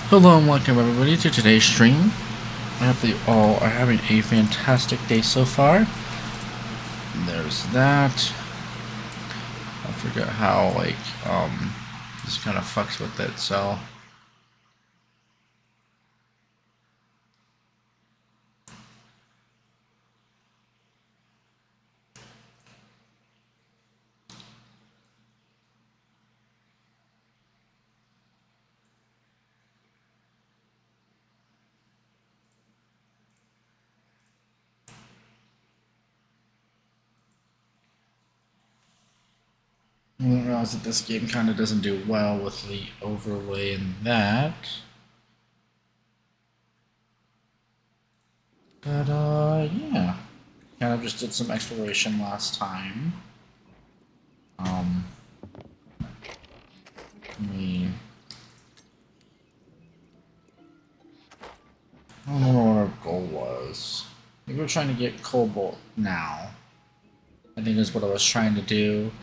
Hello and welcome everybody to today's stream. I hope that you all are having a fantastic day so far. And there's that. I forget how this kind of fucks with it, so I didn't realize that this game kind of doesn't do well with the overlay and that. But yeah. Kind of just did some exploration last time. I don't remember what our goal was. I think we're trying to get Cobalt now. I think is what I was trying to do.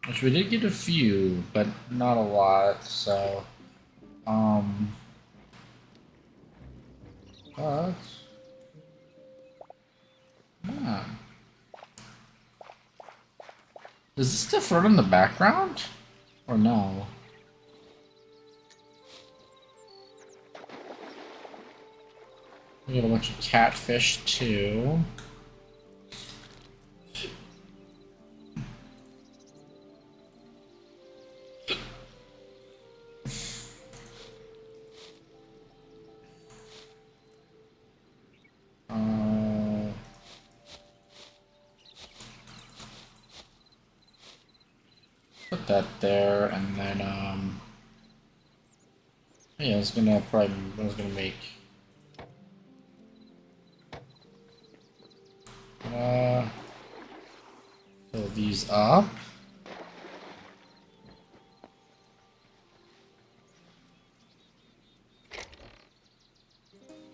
Which we did get a few, but not a lot, so, but, yeah. Is this stuff run in the background? Or no? We got a bunch of catfish, too. Put that there, and then, yeah, I was gonna make, fill these up.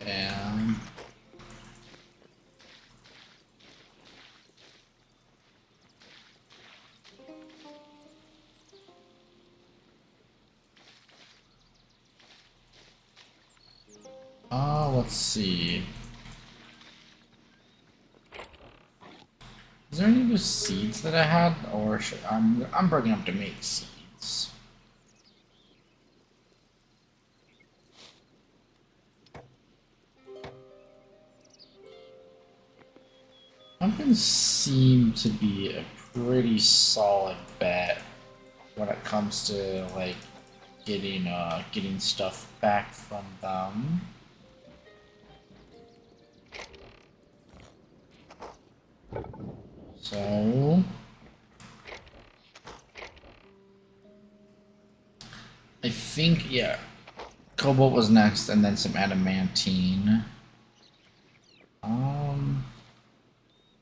And let's see. Is there any new seeds that I had, or should I'm bringing up to make seeds. Pumpkin seem to be a pretty solid bet when it comes to like getting stuff back from them. So I think, yeah, Cobalt was next, and then some adamantine. I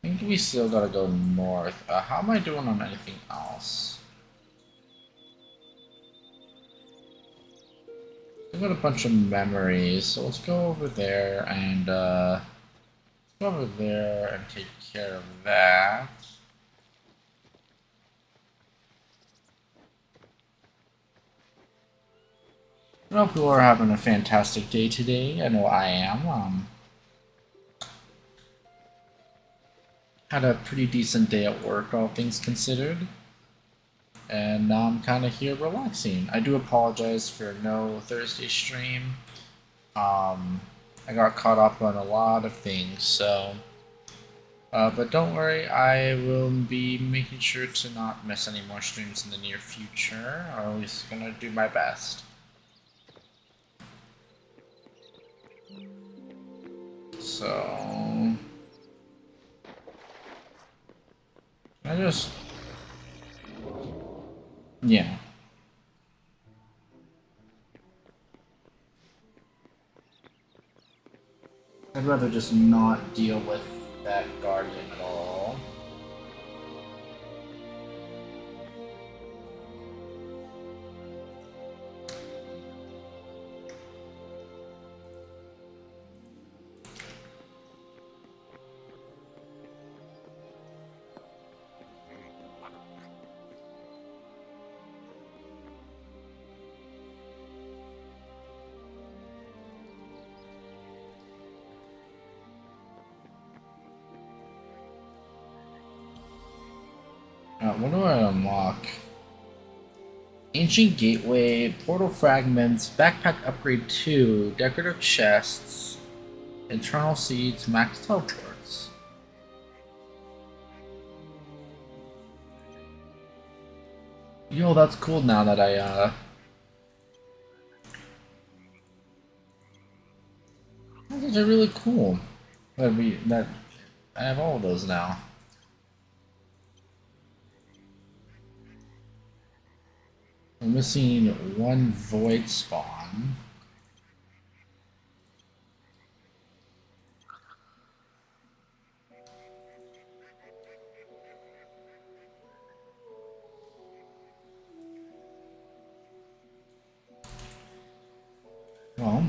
think we still gotta go north. How am I doing on anything else? I've got a bunch of memories, so let's go over there and take care of that. I hope you are having a fantastic day today. I know I am. Had a pretty decent day at work, all things considered. And now I'm kind of here relaxing. I do apologize for no Thursday stream. I got caught up on a lot of things, so. But don't worry, I will be making sure to not miss any more streams in the near future, or at least gonna do my best. So, yeah. I'd rather just not deal with that guardian at all. What do I unlock? Ancient Gateway, Portal Fragments, Backpack Upgrade 2, Decorative Chests, Internal Seeds, Max Teleports. Yo, that's cool now that those are really cool. That I have all of those now. I'm missing one void spawn. Well,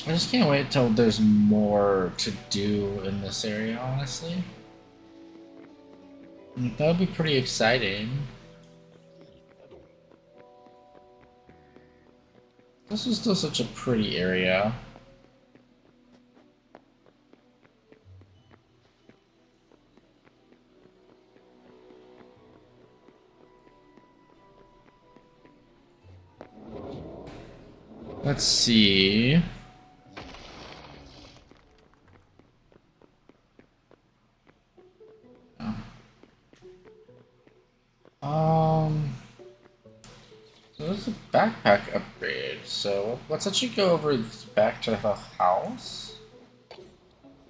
I just can't wait till there's more to do in this area, honestly. That would be pretty exciting. This is still such a pretty area. Let's see. So this is a backpack upgrade. So let's actually go over back to the house.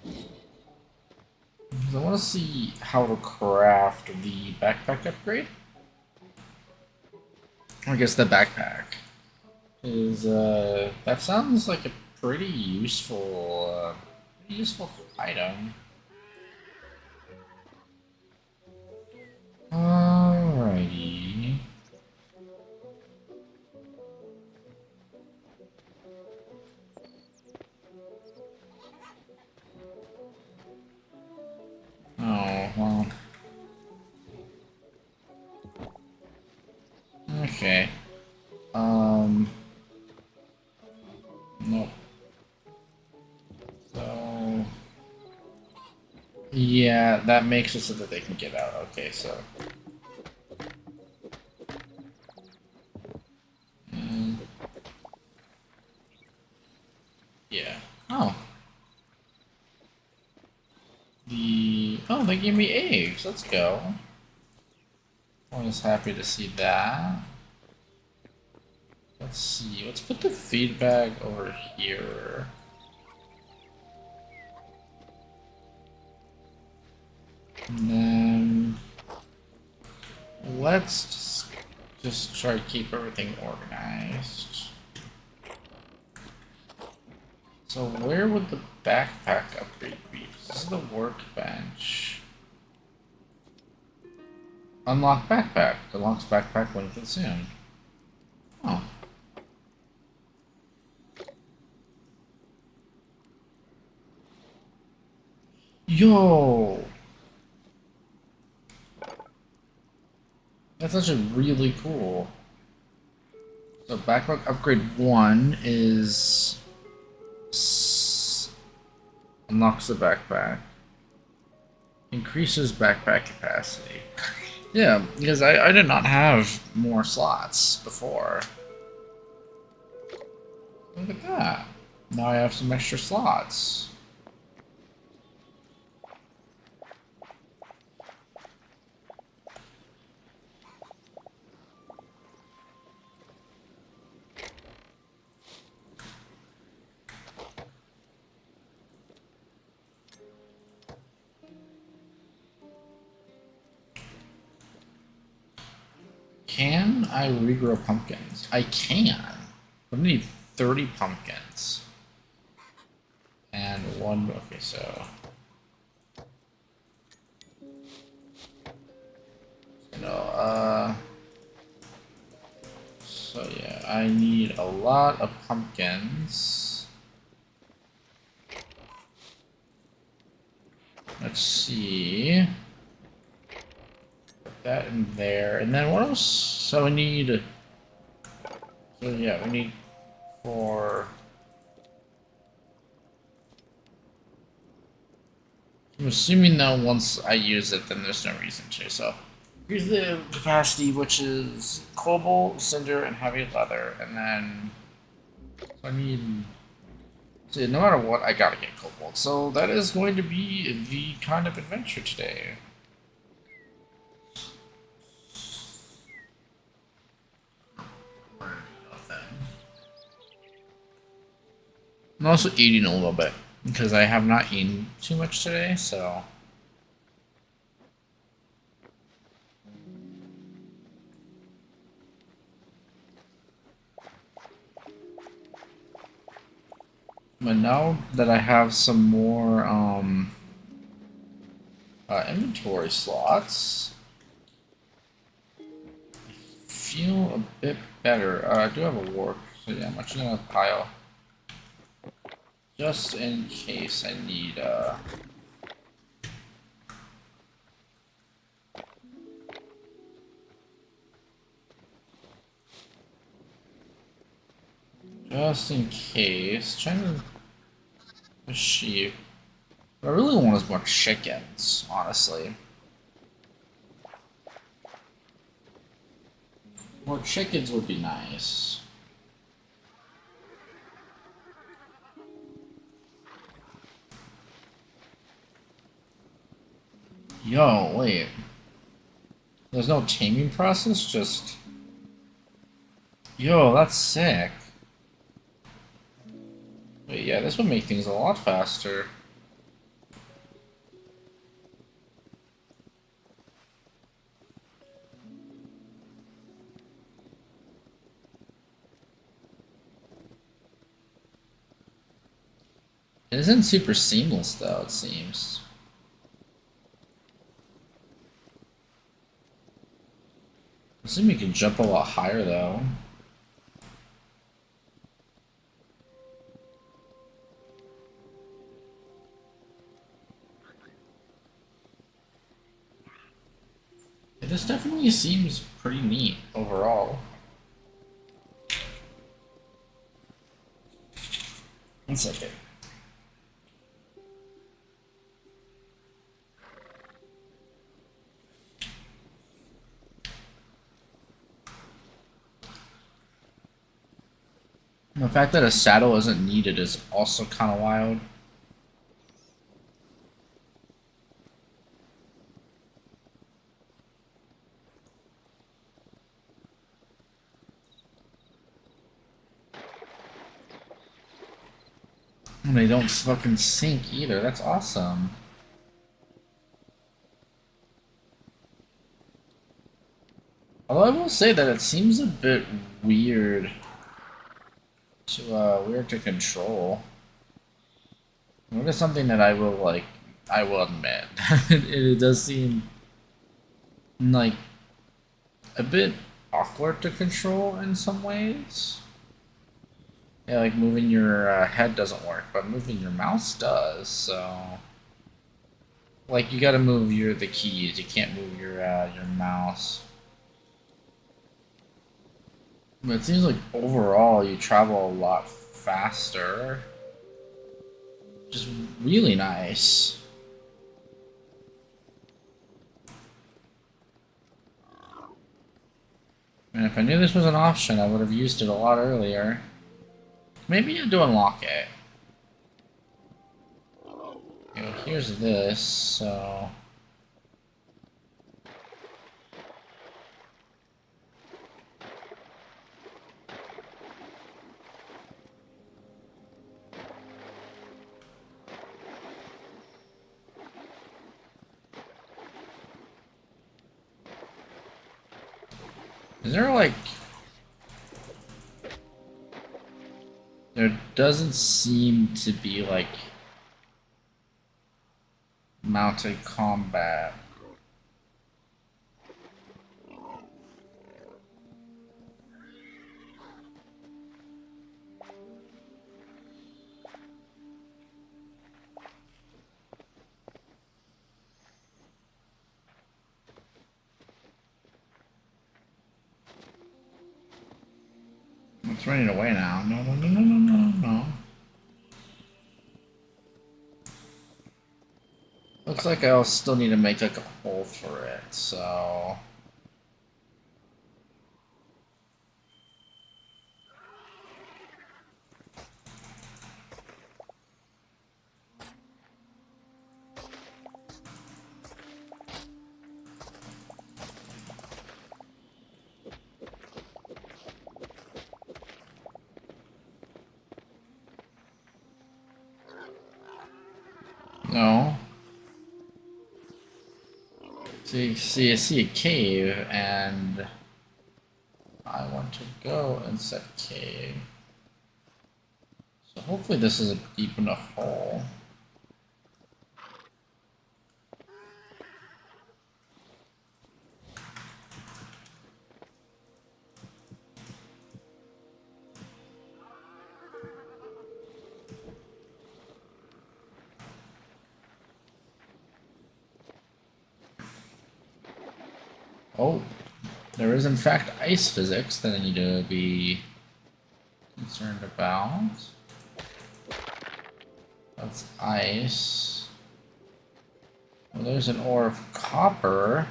I want to see how to craft the backpack upgrade. I guess the backpack is that sounds like a pretty useful item. Alrighty. Oh, well. Okay. Nope. So... Yeah, that makes it so that they can get out. Okay, so... Yeah. Oh. Oh, they gave me eggs. Let's go. I was happy to see that. Let's see. Let's put the feedback over here. And then let's just try to keep everything organized. So where would the backpack upgrade be? This is the workbench. Unlock backpack. Unlocks backpack when consumed. Oh. Yo! That's actually really cool. So backpack upgrade 1 is... unlocks the backpack. Increases backpack capacity. Yeah, because I did not have more slots before. Look at that. Now I have some extra slots. Can I regrow pumpkins? I can. I need 30 pumpkins. And one, okay, so. So yeah, I need a lot of pumpkins. Let's see. Put that in there. And then what else? So I need So yeah, we need 4. I'm assuming though once I use it, then there's no reason to. So here's the capacity, which is cobalt, cinder, and heavy leather, and then so I need. So no matter what, I gotta get cobalt. So that is going to be the kind of adventure today. I'm also eating a little bit because I have not eaten too much today, so. But now that I have some more inventory slots, I feel a bit better. I do have a warp, so yeah, I'm actually gonna pile just in case I need just in case. Trying to sheep. What I really want is more chickens, honestly. More chickens would be nice. Yo, wait. There's no taming process, just... Yo, that's sick. Wait, yeah, this would make things a lot faster. It isn't super seamless, though, it seems. I assume you can jump a lot higher, though. This definitely seems pretty neat overall. One second. The fact that a saddle isn't needed is also kind of wild. And they don't fucking sink either. That's awesome. Although I will say that it seems a bit weird to control. It is something that I will admit. It does seem like a bit awkward to control in some ways. Yeah, like moving your head doesn't work, but moving your mouse does. So, like, you got to move the keys. You can't move your mouse. But it seems like overall you travel a lot faster. Just really nice. And if I knew this was an option, I would have used it a lot earlier. Maybe I do unlock it. You know, here's this, so... Is there like... There doesn't seem to be like... mounted combat. It's running away now. No, no, no, no, no, no, no. Looks like I'll still need to make like a hole for it, so... No. See, I see a cave, and I want to go inside cave. So hopefully this is a deep enough hole. Oh, there is in fact ice physics that I need to be concerned about. That's ice. Well, there's an ore of copper.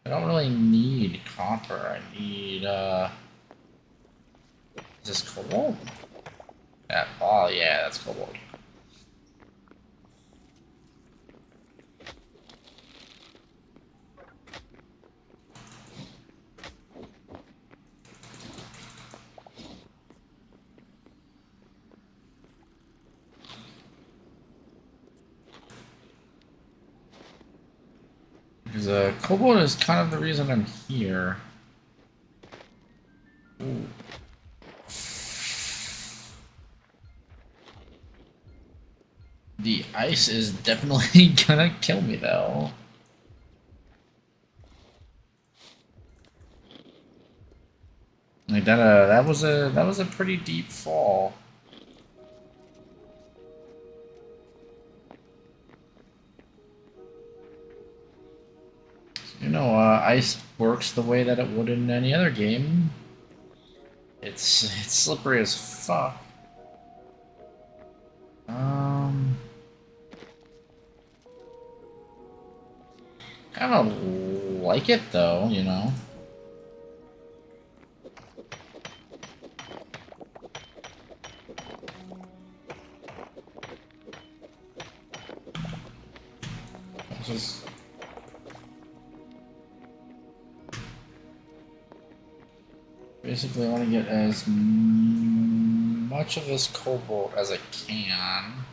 I don't really need copper. I need, is this cobalt? Yeah, oh yeah, that's cobalt. Because cobalt is kind of the reason I'm here. Ooh. The ice is definitely gonna kill me though. Like that was a pretty deep fall. You know, ice works the way that it would in any other game. It's slippery as fuck. Kind of like it though, you know. Just basically, I want to get as much of this cobalt as I can.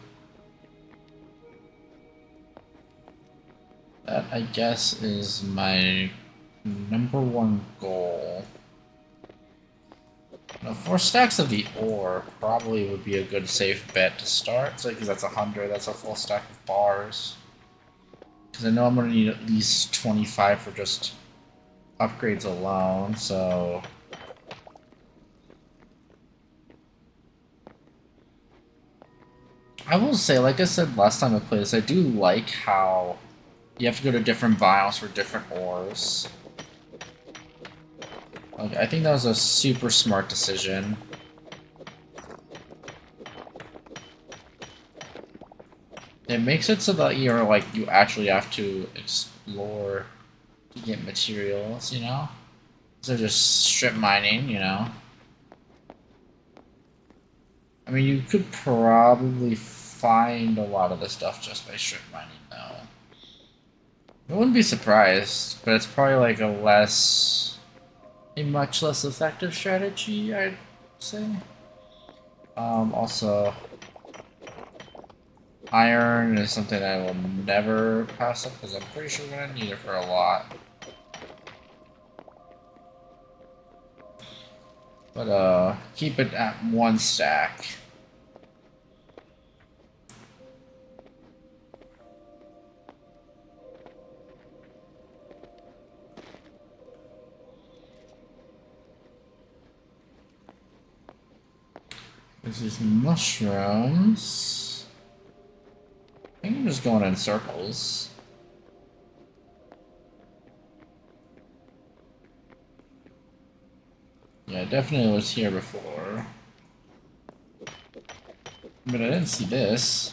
That, I guess, is my #1 goal. Now, 4 stacks of the ore probably would be a good safe bet to start, so because that's 100, that's a full stack of bars. Because I know I'm going to need at least 25 for just upgrades alone, so... I will say, like I said last time I played this, I do like how you have to go to different biomes for different ores. Like, I think that was a super smart decision. It makes it so that you're like you actually have to explore to get materials, you know? So just strip mining, you know? I mean, you could probably find a lot of the stuff just by strip mining, though. I wouldn't be surprised, but it's probably like a much less effective strategy, I'd say. Also, iron is something I will never pass up because I'm pretty sure we're gonna need it for a lot. But keep it at 1 stack. There's these mushrooms. I think I'm just going in circles. Yeah, definitely was here before. But I didn't see this.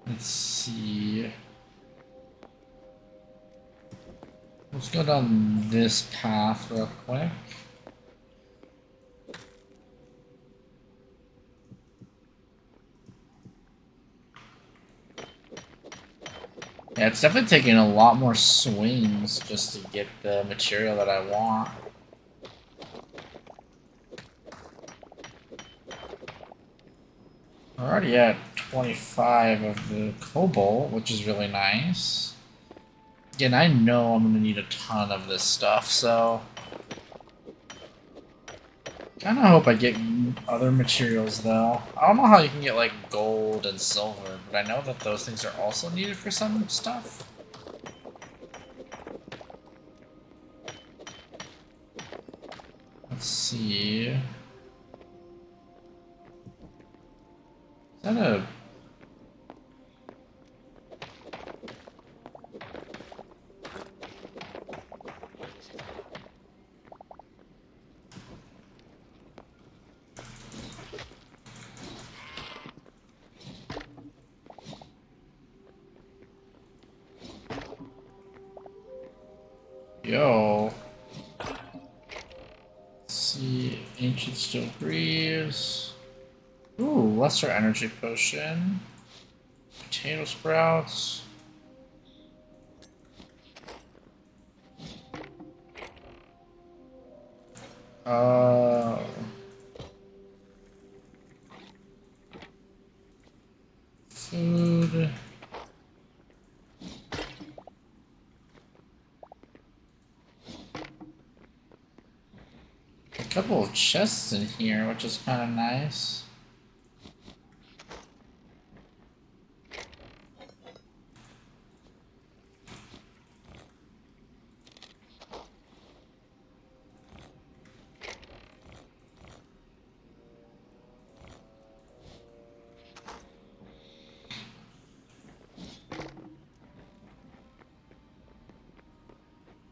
Let's see. Let's go down this path real quick. Yeah, it's definitely taking a lot more swings just to get the material that I want. We're already at 25 of the cobalt, which is really nice. Again, I know I'm gonna need a ton of this stuff, so kind of hope I get other materials though. I don't know how you can get like gold and silver, but I know that those things are also needed for some stuff. Let's see. Is that a... Yo. Let's see. Ancient Steel Greaves. Ooh, Lesser Energy Potion. Potato Sprouts. Food. A couple of chests in here, which is kind of nice.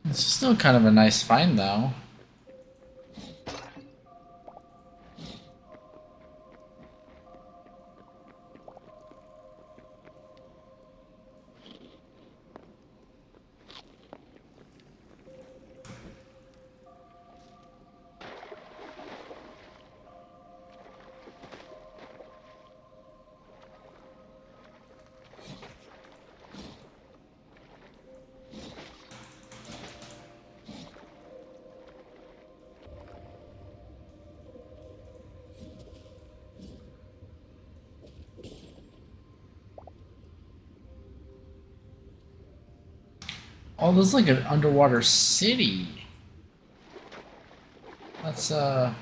It's still kind of a nice find, though. Oh, this is like an underwater city. That's, oh.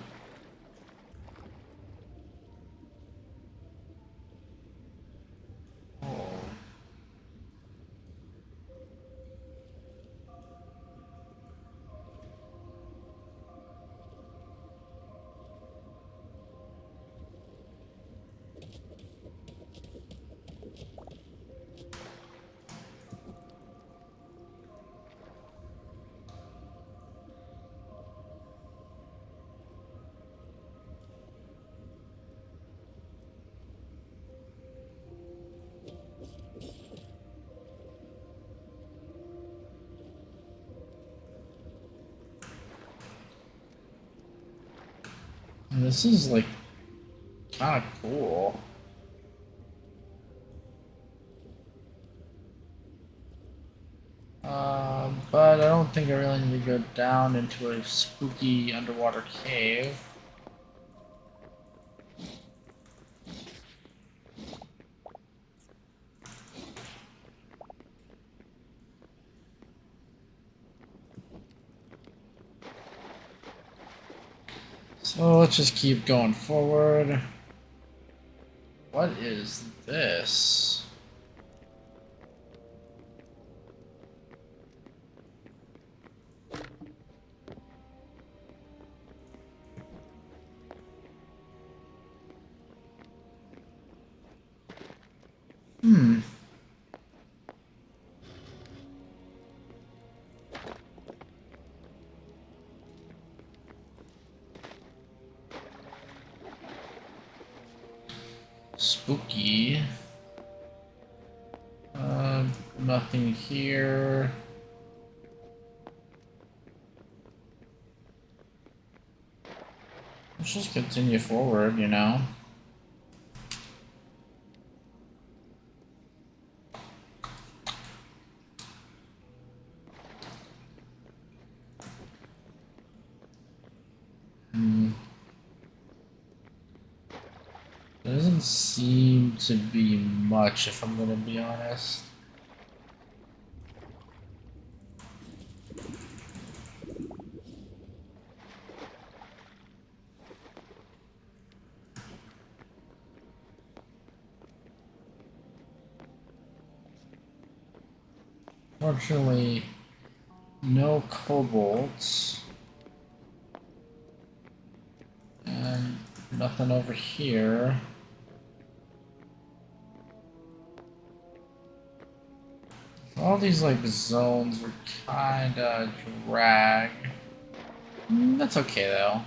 This is like kind of cool. But I don't think I really need to go down into a spooky underwater cave. So let's just keep going forward. What is this? Hmm. Spooky. Nothing here. Let's just continue forward, you know. There doesn't seem to be much, if I'm gonna be honest. Fortunately, no kobolds. And nothing over here. All these like zones were kinda drag. That's okay though.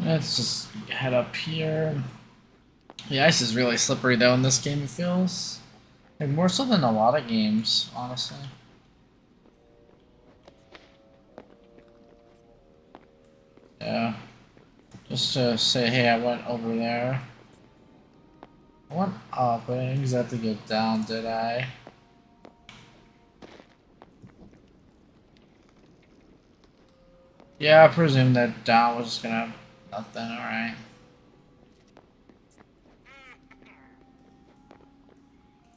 Let's just head up here. The ice is really slippery though in this game, it feels. Like more so than a lot of games, honestly. Yeah. Just to say, hey, I went over there. I went up, but I didn't exactly go down, did I? Yeah, I presume that down was just gonna have nothing, alright.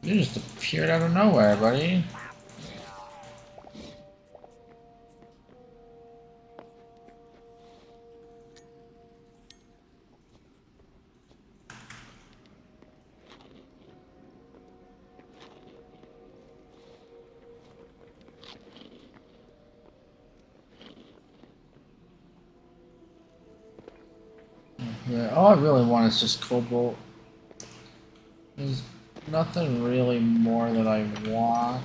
You just appeared out of nowhere, buddy. Yeah, all I really want is just Cobalt. There's nothing really more that I want.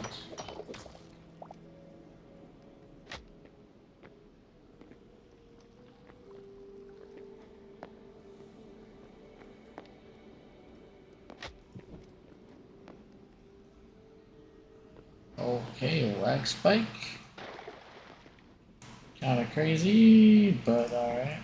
Okay, lag spike. Kinda crazy, but alright.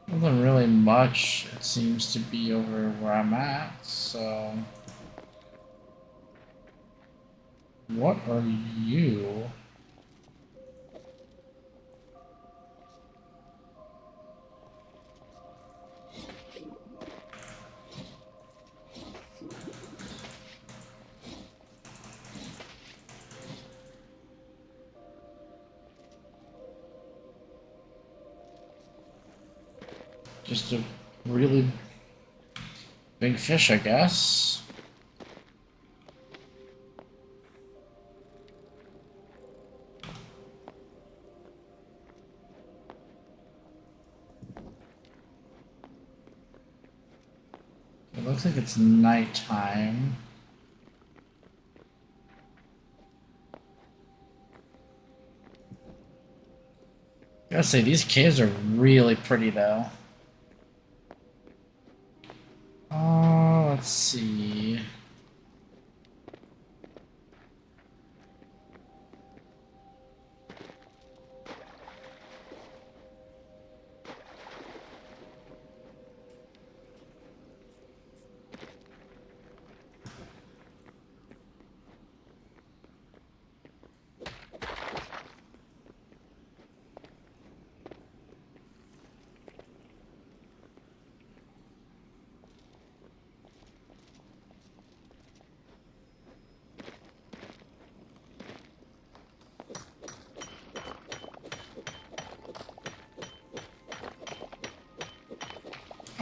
Nothing really much, it seems to be over where I'm at, so... What are you? Just a really big fish, I guess. It looks like it's nighttime. I gotta say, these caves are really pretty though. Let's see.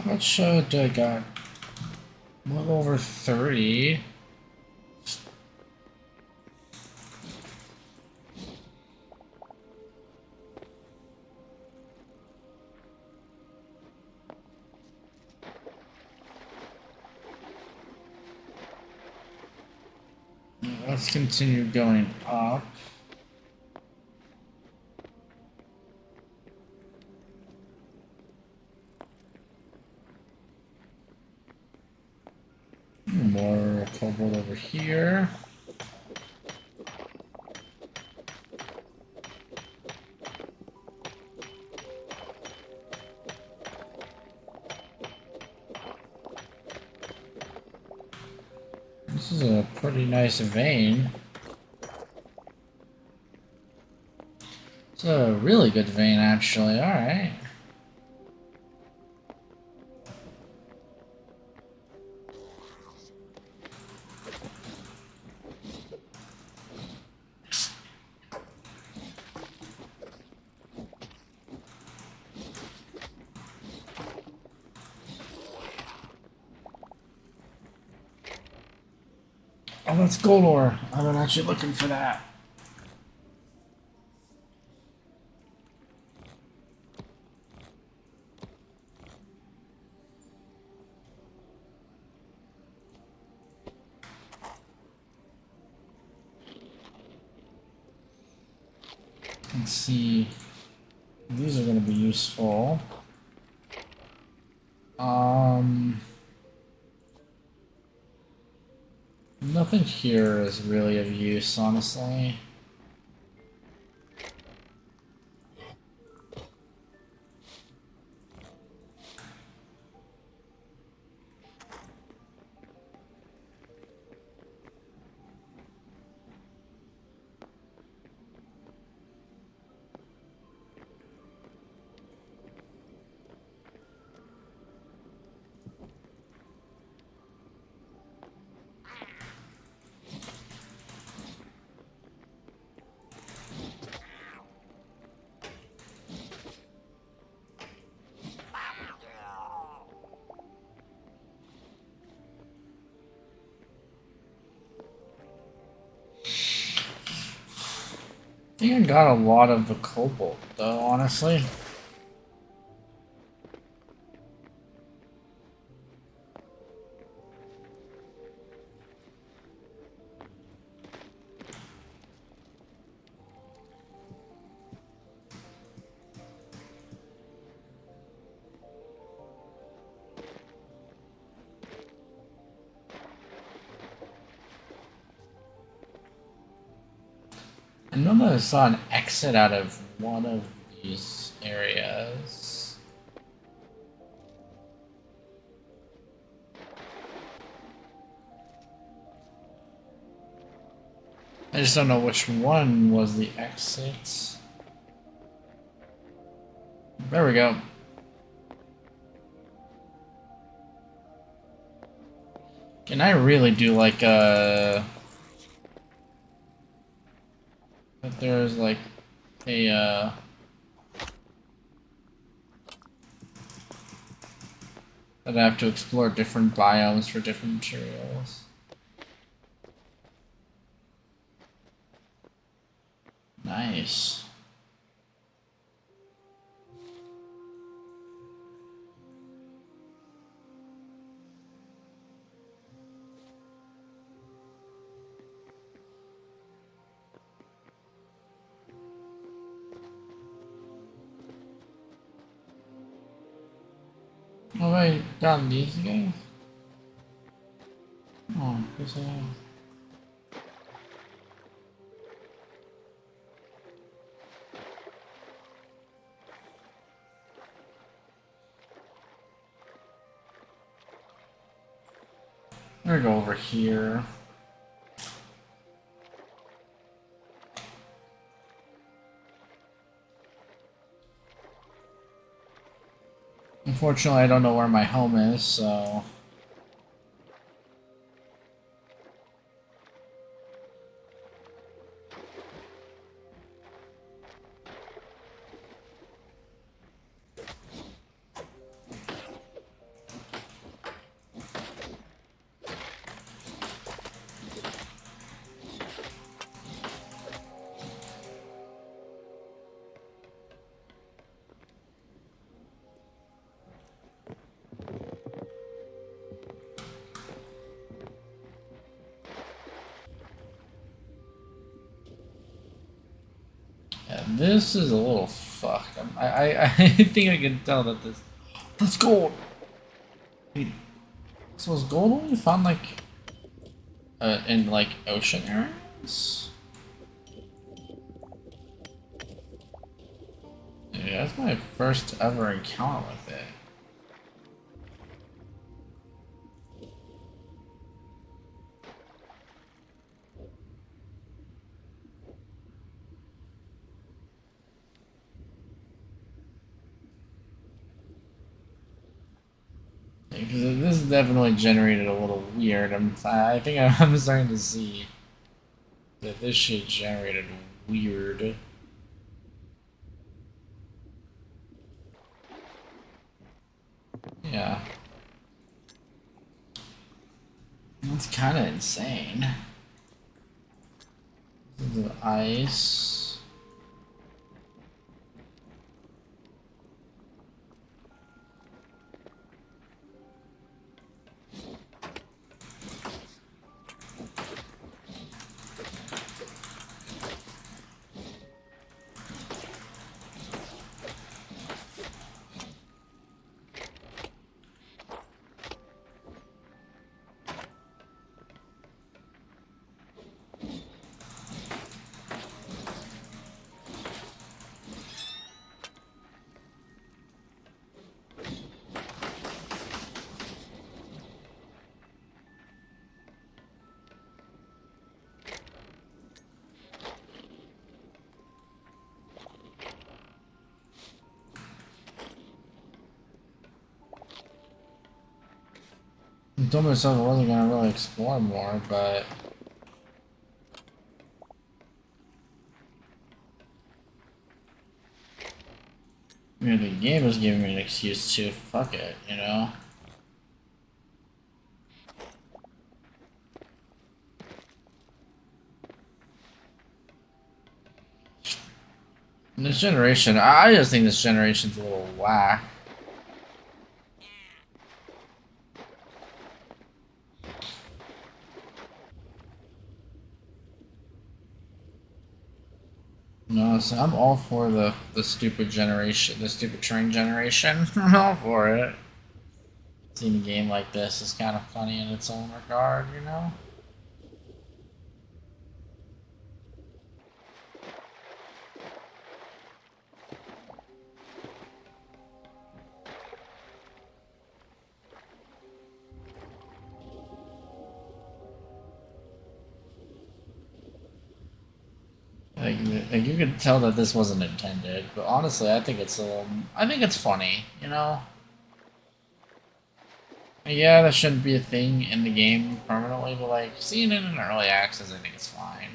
How much do I got? A little over 30. Let's continue going up. More cobalt over here. This is a pretty nice vein. It's a really good vein, actually. Alright. Oh, that's gold ore. I've been actually looking for that. Let's see. These are going to be useful. Nothing here is really of use, honestly. I think I got a lot of the cobalt, though, honestly. I know that I saw an exit out of one of these areas. I just don't know which one was the exit. There we go. Can I really do like a... But there's like a that I have to explore different biomes for different materials. Nice. Have I done these again? Oh, guess I have. I'm gonna go over here. Unfortunately, I don't know where my home is, so... This is a little fucked. I think I can tell that this. That's gold! Wait, so is gold only found like in like ocean areas? Yeah, that's my first ever encounter with it. Because this is definitely generated a little weird. I think I'm starting to see that this shit generated weird. Yeah. That's kind of insane. The ice. I told myself I wasn't gonna really explore more, but I mean, the game is giving me an excuse to fuck it, you know? And this generation, I just think this generation's a little whack. No, so I'm all for the stupid generation, the stupid train generation. I'm all for it. Seeing a game like this is kind of funny in its own regard, you know? Like you could tell that this wasn't intended, but honestly, I think it's a little. I think it's funny, you know. Yeah, that shouldn't be a thing in the game permanently, but like seeing it in early access, I think it's fine.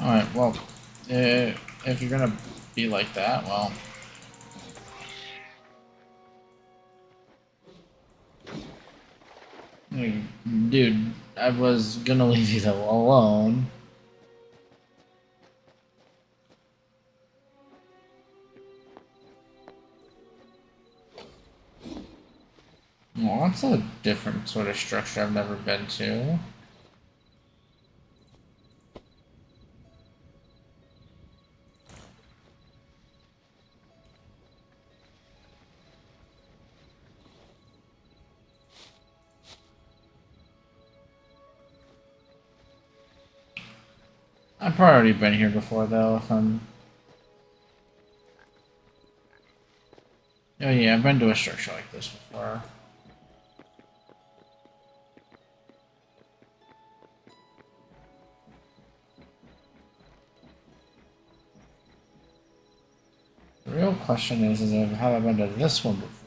Alright, well, if you're gonna be like that, well. Dude, I was gonna leave you alone. Well, that's a different sort of structure I've never been to. I've probably already been here before, though, if I'm... Oh yeah, I've been to a structure like this before. The real question is have I been to this one before?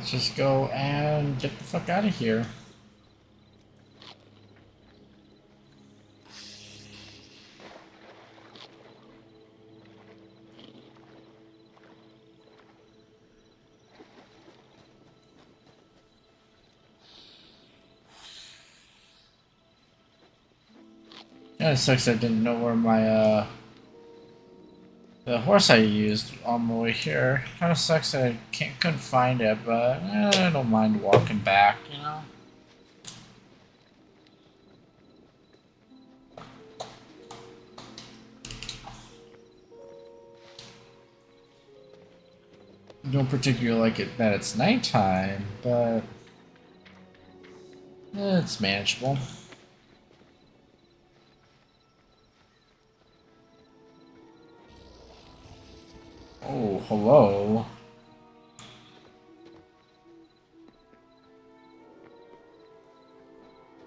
Let's just go and get the fuck out of here. Yeah, it sucks I didn't know where my the horse I used on the way here. Kind of sucks that I couldn't find it, but I don't mind walking back, you know? I don't particularly like it that it's nighttime, but it's manageable. Oh, hello.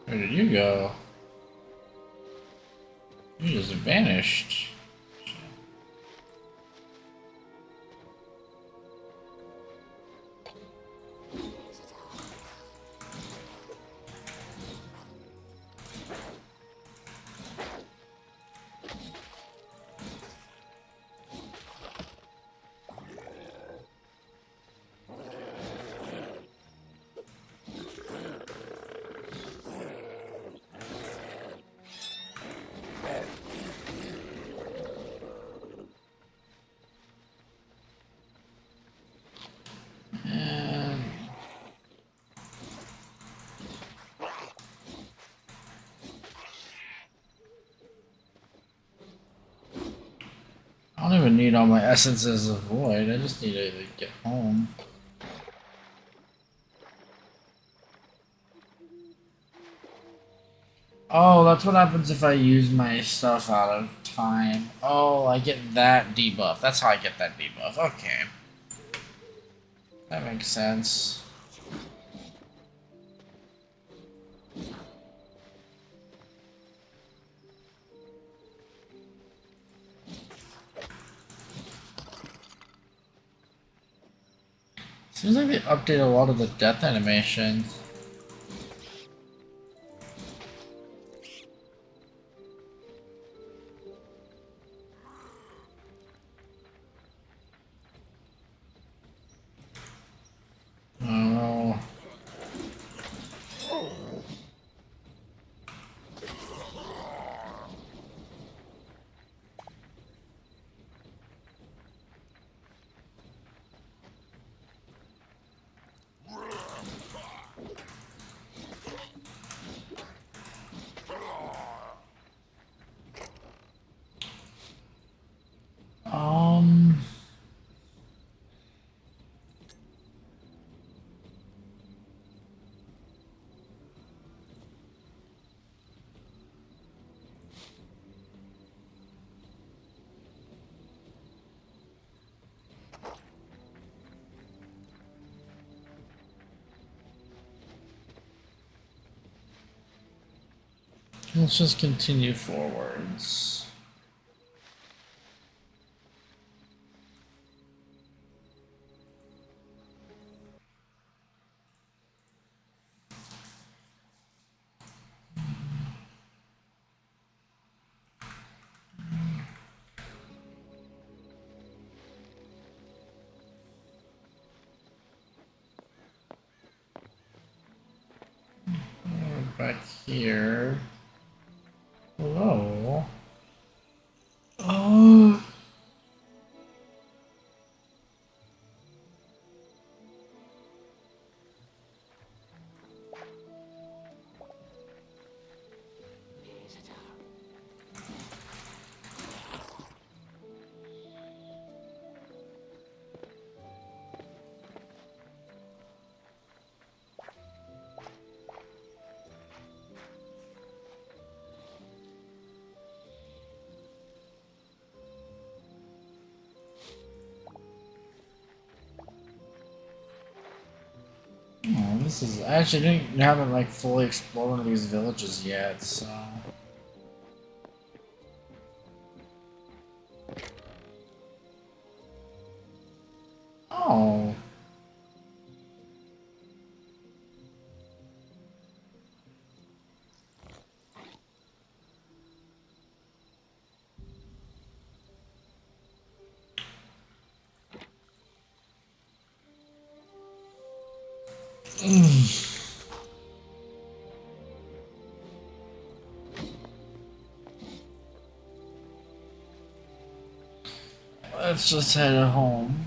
Where did you go? You just vanished. I don't even need all my essences of void. I just need to get home. Oh, that's what happens if I use my stuff out of time. Oh, I get that debuff. That's how I get that debuff. Okay. That makes sense. Seems like they update a lot of the death animations. Oh. Um. Let's just continue forwards. Back here. Hello. Oh. Oh, this is I actually haven't like fully explored one of these villages yet, so. Oh. Let's just head home.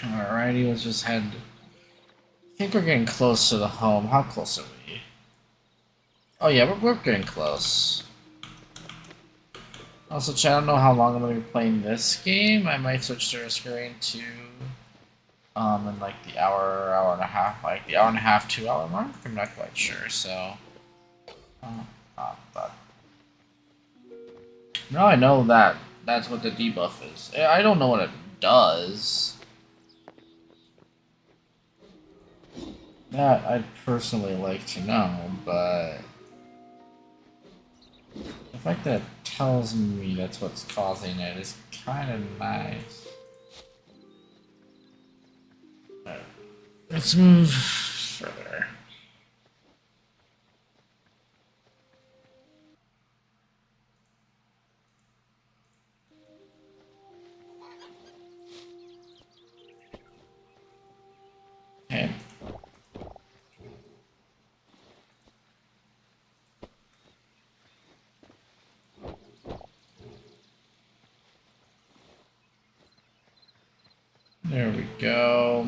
Alrighty, let's just head. I think we're getting close to the home. How close are we? Oh yeah, we're getting close. Also, chat, I don't know how long I'm going to be playing this game. I might switch to screen to in like the hour and a half, like the hour and a half, 2 hour mark. I'm not quite sure. So, but now I know that that's what the debuff is. I don't know what it does. That I'd personally like to know, but the fact that it tells me that's what's causing it is kind of nice. Let's move further. Okay. There we go.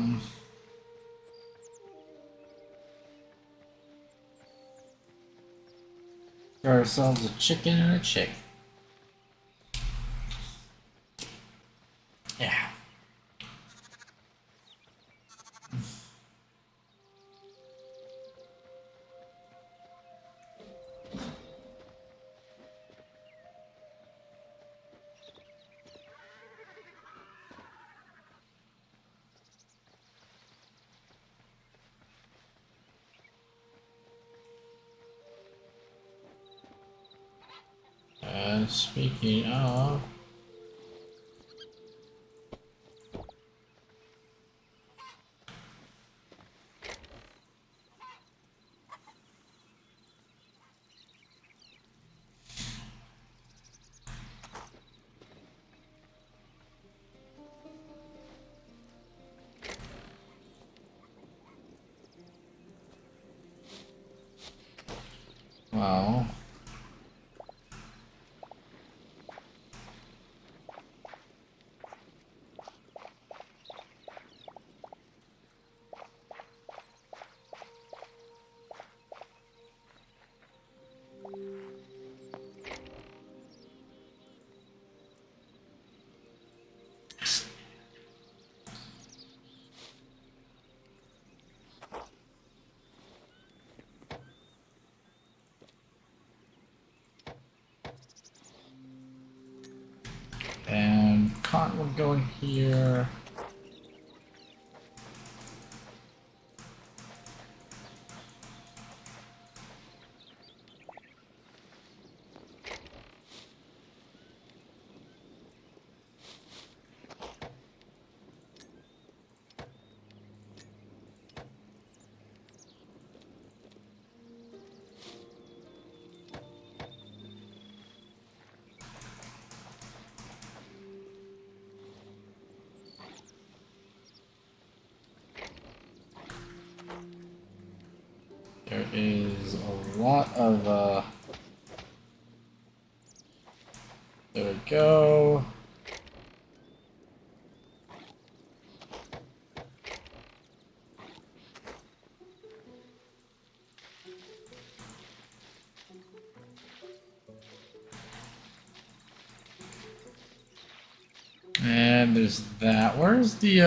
Got ourselves a chicken and a chick. Yeah. And speaking of, well, and cotton will go in here. There is a lot of, there we go. And there's that. Where's the,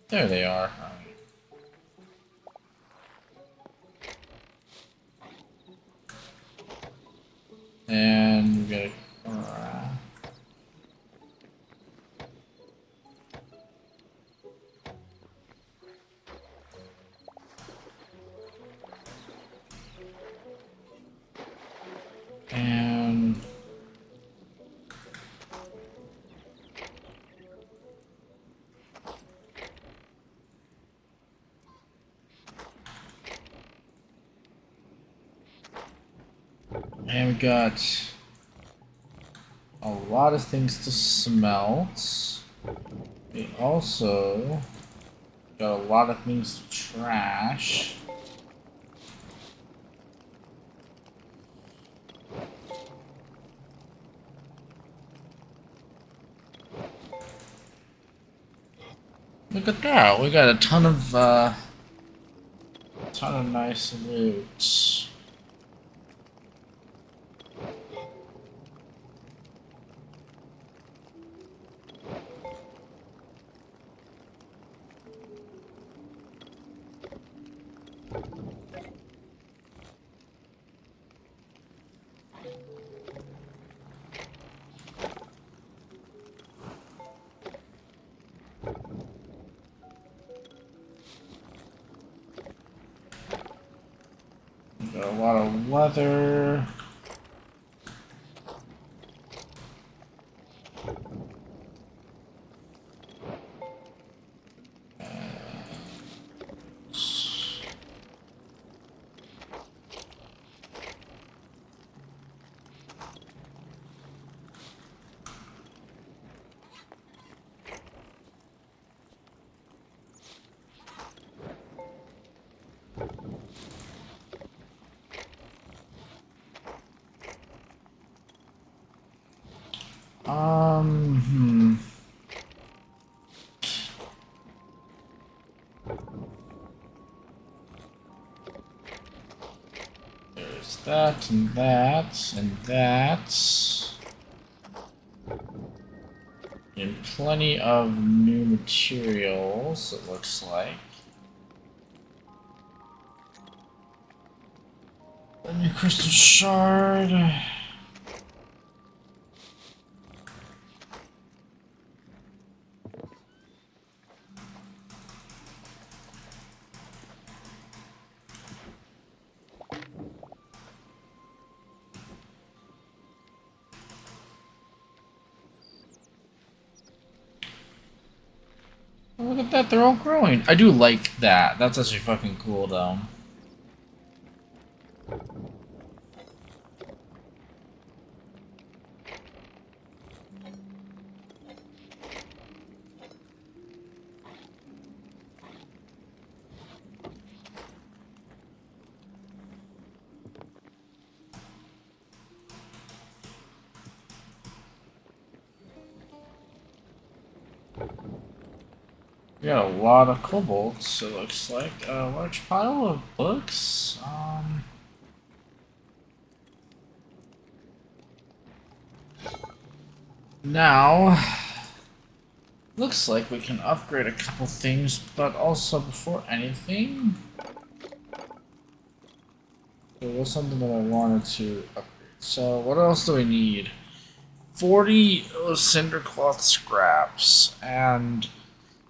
there they are. And we gotta, and And we got a lot of things to smelt. We also got a lot of things to trash. Look at that, we got a ton of nice loot. Got a lot of leather. Hmm. There's that and that and that. And plenty of new materials, it looks like. A new crystal shard. Oh, look at that, they're all growing. I do like that. That's actually fucking cool, though. We got a lot of kobolds, it looks like. A large pile of books. Now, looks like we can upgrade a couple things, but also before anything, there was something that I wanted to upgrade. So, what else do we need? 40 cindercloth scraps and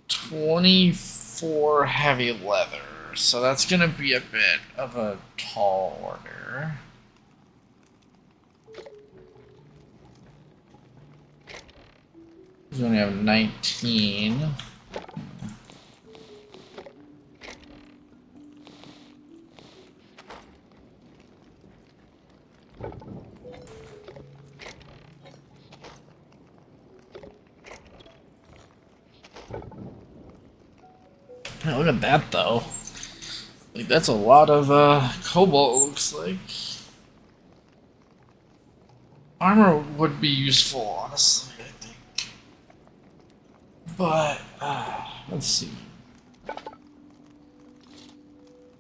24 heavy leather. So that's gonna be a bit of a tall order. We only have 19. Yeah, look at that though. Like that's a lot of cobalt, looks like. Armor would be useful, honestly, I think. But let's see.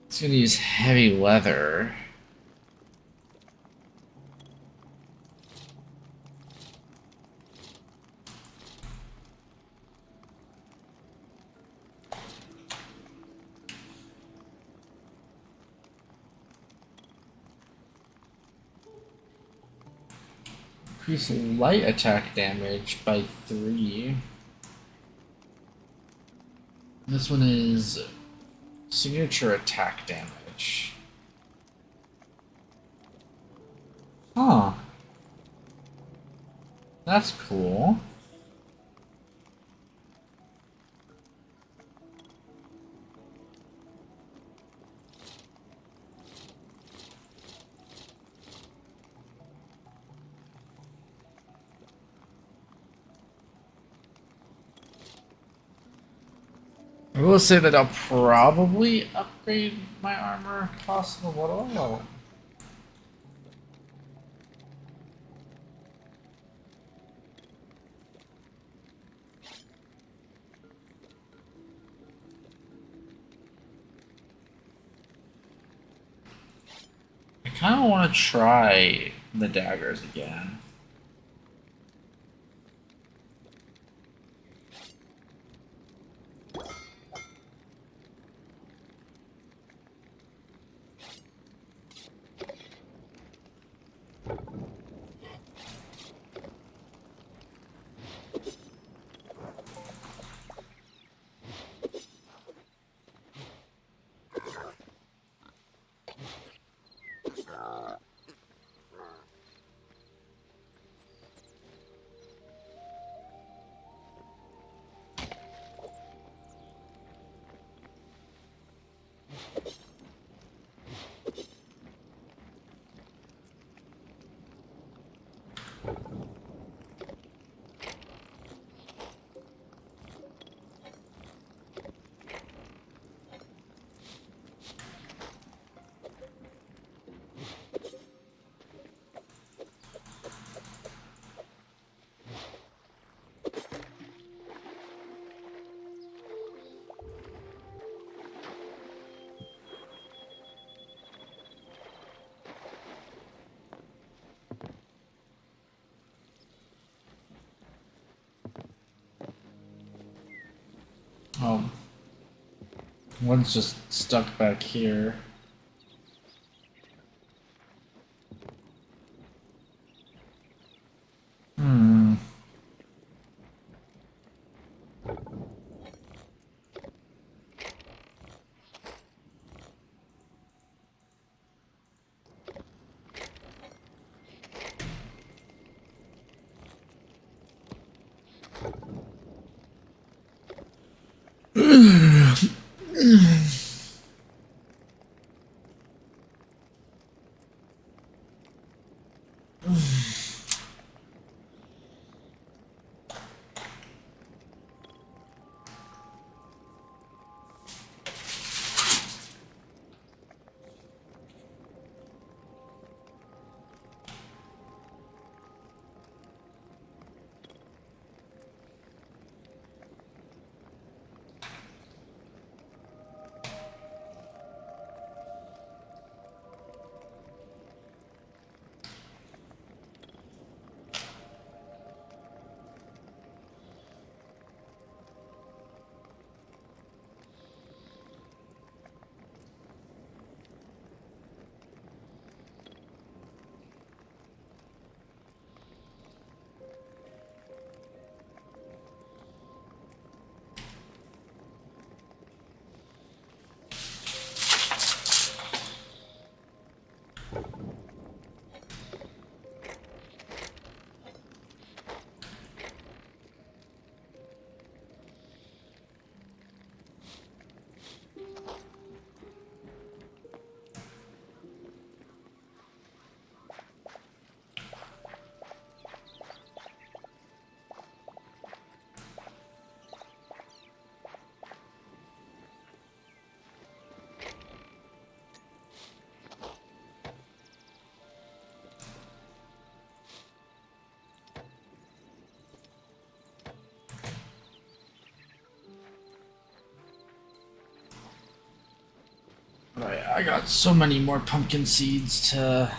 It's gonna use heavy leather. Increase light attack damage by 3. This one is signature attack damage. Huh. That's cool. I will say that I'll probably upgrade my armor if possible. What do I know? I kind of want to try the daggers again. Oh, one's just stuck back here. Hmm. Right, I got so many more pumpkin seeds to...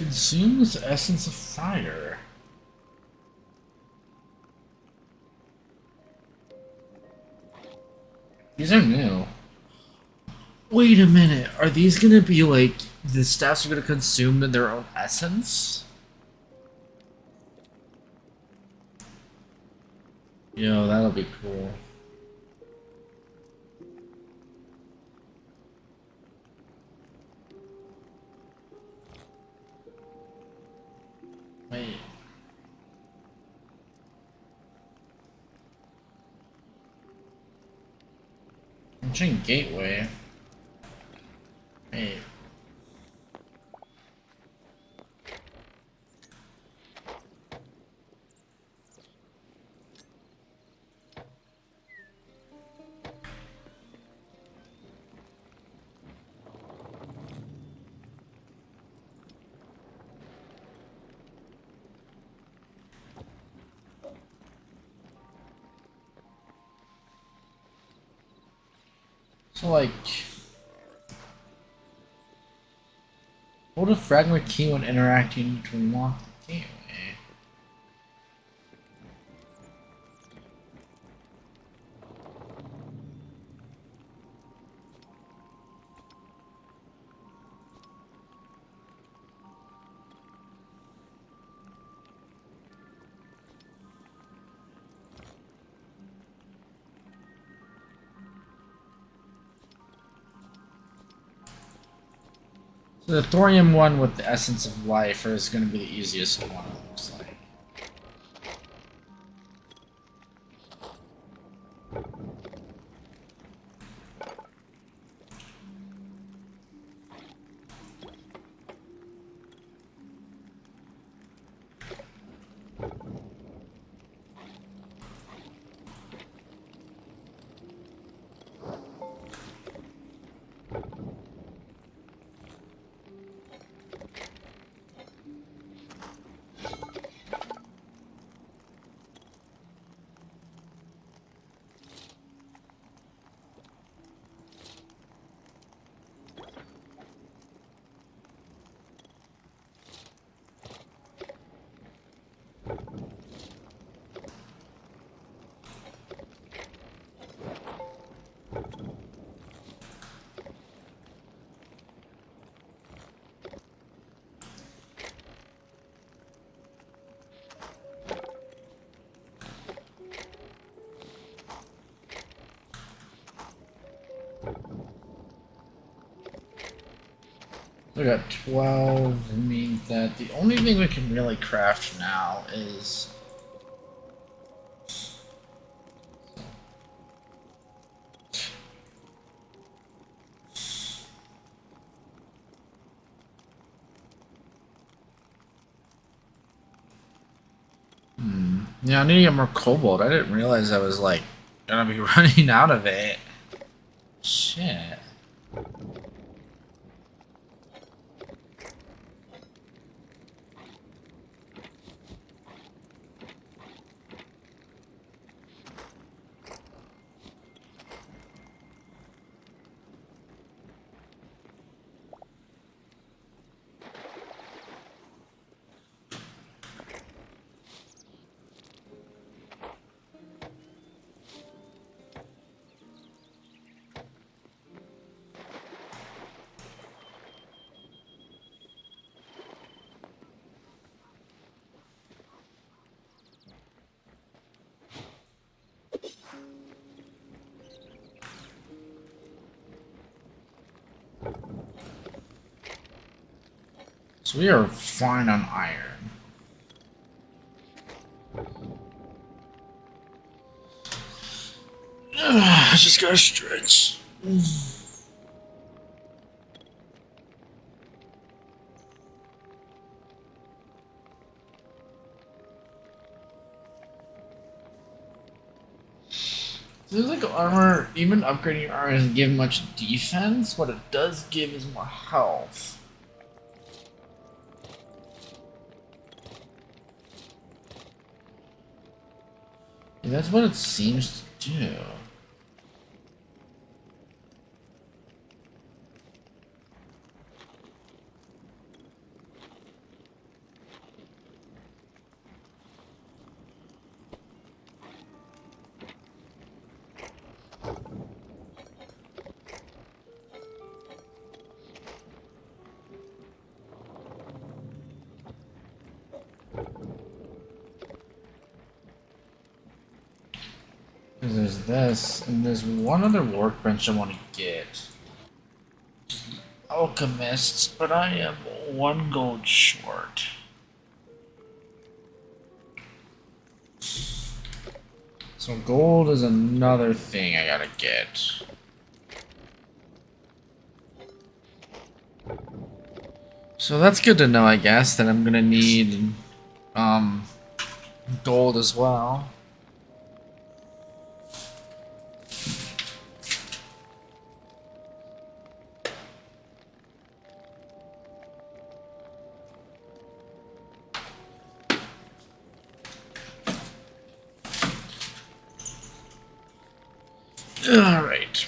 Consumes essence of fire. These are new. Wait a minute, are these gonna be like, the staffs are gonna consume their own essence? Yo, that'll be cool. Wait. Ancient gateway. Wait. So like, hold a fragment key when interacting to unlock the gateway. So the thorium one with the essence of life is going to be the easiest one, it looks like. We got 12, means that the only thing we can really craft now is... Yeah, I need to get more cobalt. I didn't realize I was like gonna be running out of it. Shit. So we are fine on iron. I just gotta stretch. Seems like armor, even upgrading your armor doesn't give much defense. What it does give is more health. Yeah, that's what it seems to do. this, and there's one other workbench I want to get. Alchemists, but I am 1 gold short. So gold is another thing I gotta get. So that's good to know, I guess, that I'm gonna need gold as well. Alright.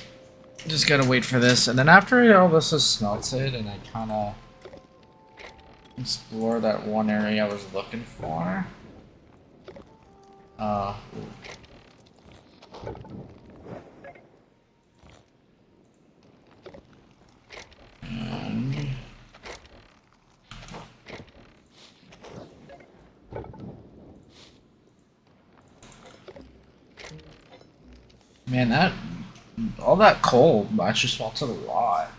Just gotta wait for this, and then after all this is smelted and I kinda explore that one area I was looking for. And man, all that coal actually smelted a lot.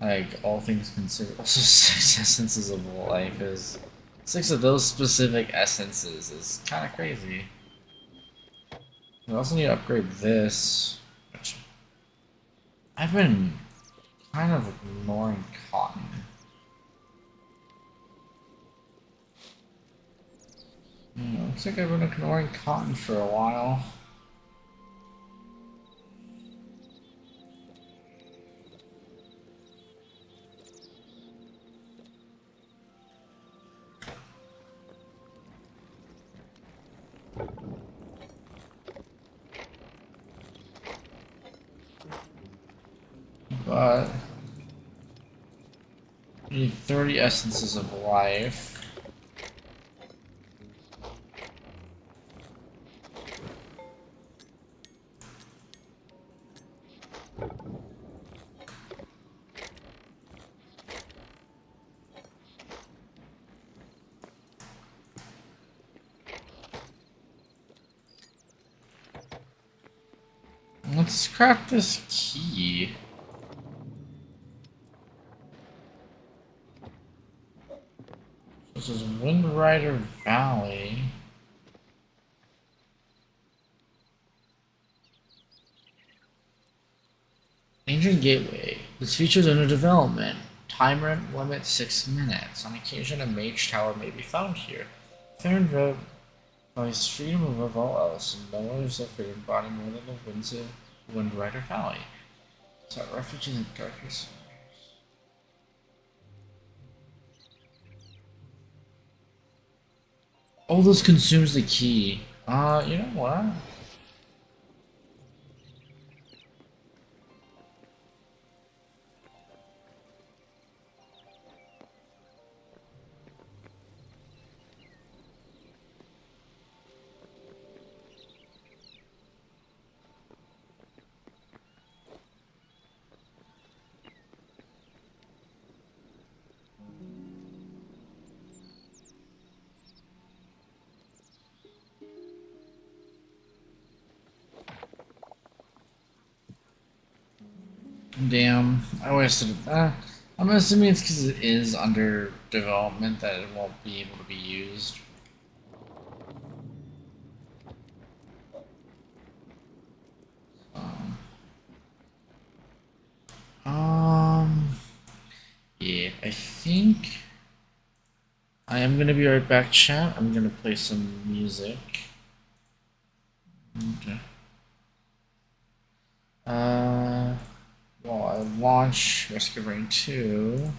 Like, all things considered. Also, 6 essences of life is... 6 of those specific essences is kind of crazy. We also need to upgrade this, which... I've been kind of ignoring cotton. Looks like I've been ignoring cotton for a while. But we need 30 essences of life. Let's craft this key. This is Windrider Valley. Ancient Gateway. This feature is under development. Timer limit 6 minutes. On occasion, a mage tower may be found here. Theron Road provides freedom above all else, and no one is a freedom body more than the winds of Windrider Valley. It's a refuge in the darkest. Oh, this consumes the key. You know what? Damn, I wasted it. I'm assuming it's because it is under development that it won't be able to be used. Yeah, I think I am gonna be right back, chat. I'm gonna play some music. Okay. While I launch Rescue Rain 2.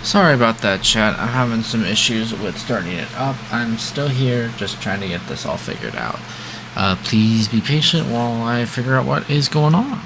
Sorry about that, chat. I'm having some issues with starting it up. I'm still here, just trying to get this all figured out. Please be patient while I figure out what is going on.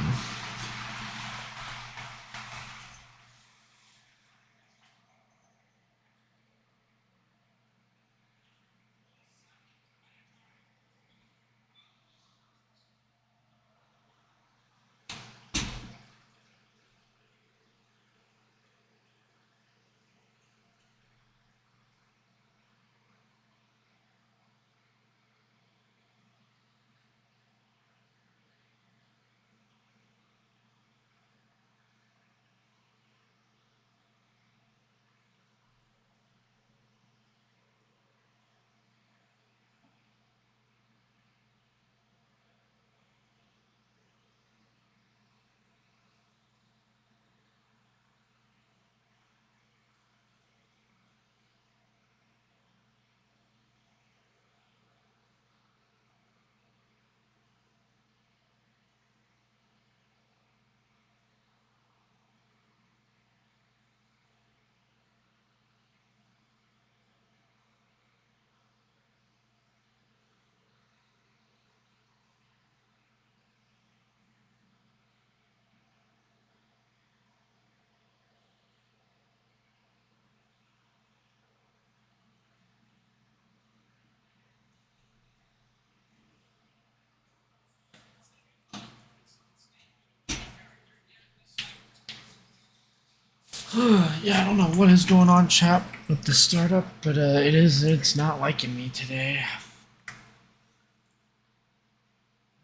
Yeah, I don't know what is going on, chat, with the startup, but it's not liking me today.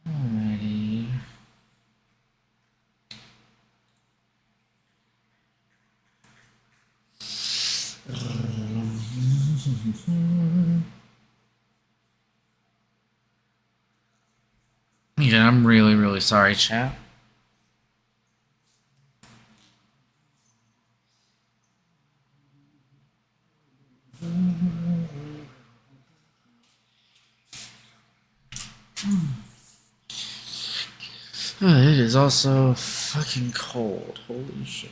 Alrighty. Yeah, I'm really, really sorry, chat. It is also fucking cold. Holy shit.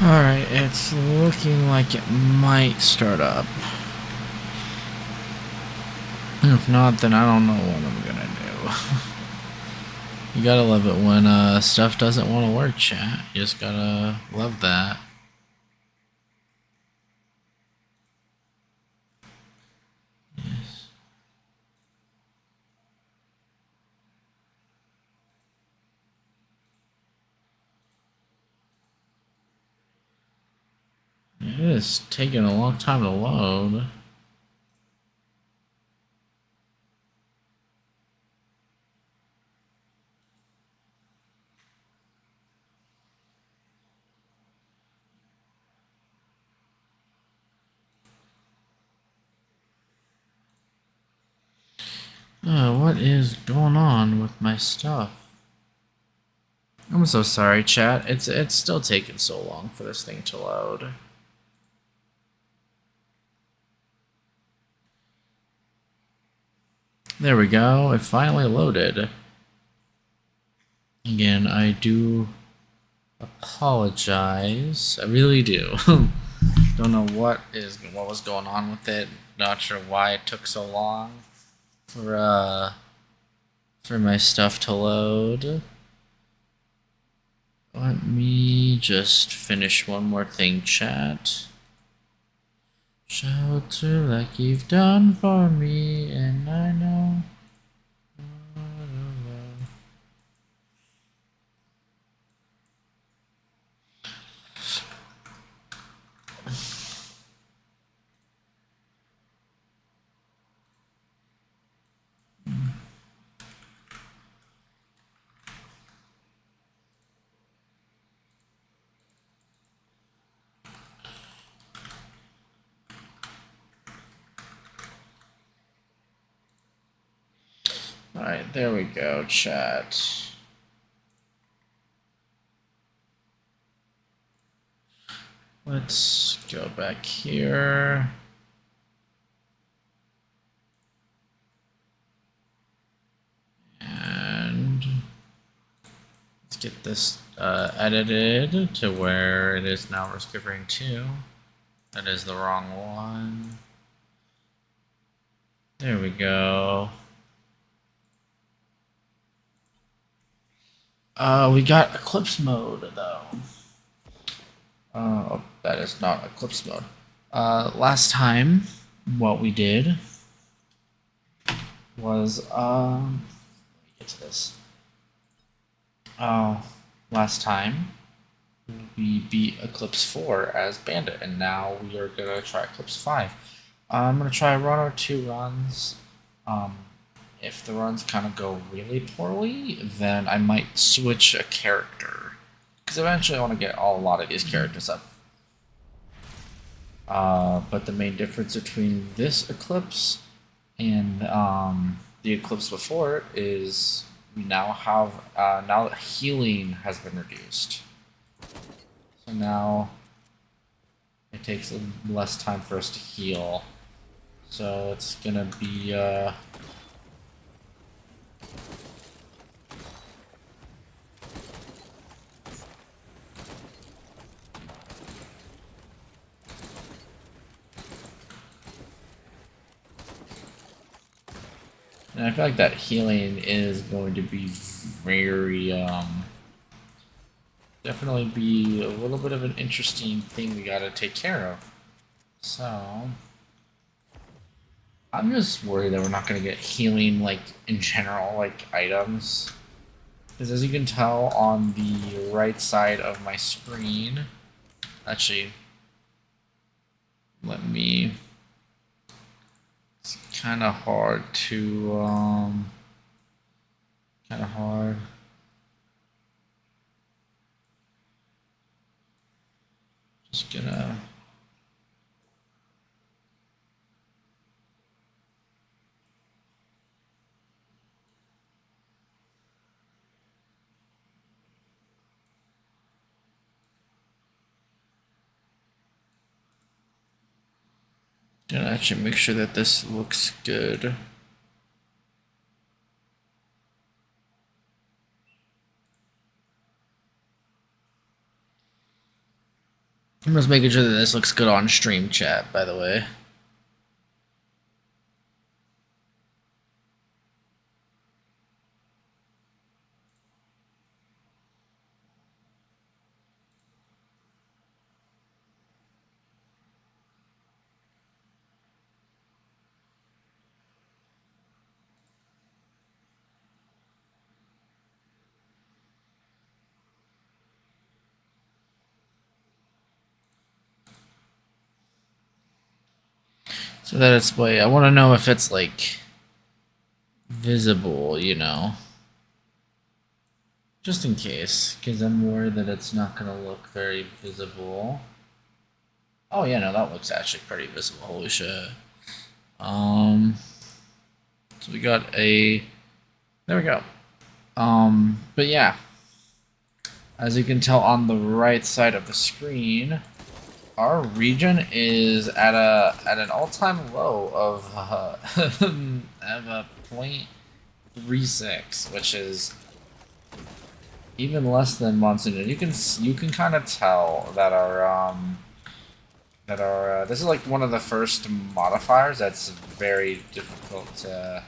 Alright, it's looking like it might start up. If not, then I don't know what I'm gonna do. You gotta love it when stuff doesn't want to work, chat. You just gotta love that. It is taking a long time to load. What is going on with my stuff? I'm so sorry, chat. It's still taking so long for this thing to load. There we go. It finally loaded. Again, I do apologize. I really do. Don't know what was going on with it. Not sure why it took so long for my stuff to load. Let me just finish one more thing, chat. Shelter like you've done for me, and I know. Alright, there we go, chat. Let's go back here. And let's get this edited to where it is now risk of ring 2. That is the wrong one. There we go. We got Eclipse mode though. Oh, that is not Eclipse mode. Last time, what we did was, let me get to this. Last time, we beat Eclipse 4 as Bandit, and now we are gonna try Eclipse 5. I'm gonna try ROR2 runs. If the runs kind of go really poorly, then I might switch a character. Because eventually I want to get a lot of these characters up. But the main difference between this Eclipse and the Eclipse before it is we now have, now that healing has been reduced. So now it takes less time for us to heal. So it's gonna be, and I feel like that healing is going to be very, definitely be a little bit of an interesting thing we gotta take care of. So, I'm just worried that we're not gonna get healing, like, in general, like, items. Because as you can tell on the right side of my screen, actually, let me, it's kind of hard to, kind of hard. Just gonna, actually make sure that this looks good. I'm just making sure that this looks good on stream chat, by the way. So that display, I want to know if it's like visible, you know, just in case, because I'm worried that it's not going to look very visible. Oh yeah, no, that looks actually pretty visible. Holy shit. So we got a. There we go. But yeah, as you can tell on the right side of the screen, our region is at an all-time low of of a 0.36, which is even less than monsoon. And you can kind of tell that our this is like one of the first modifiers that's very difficult to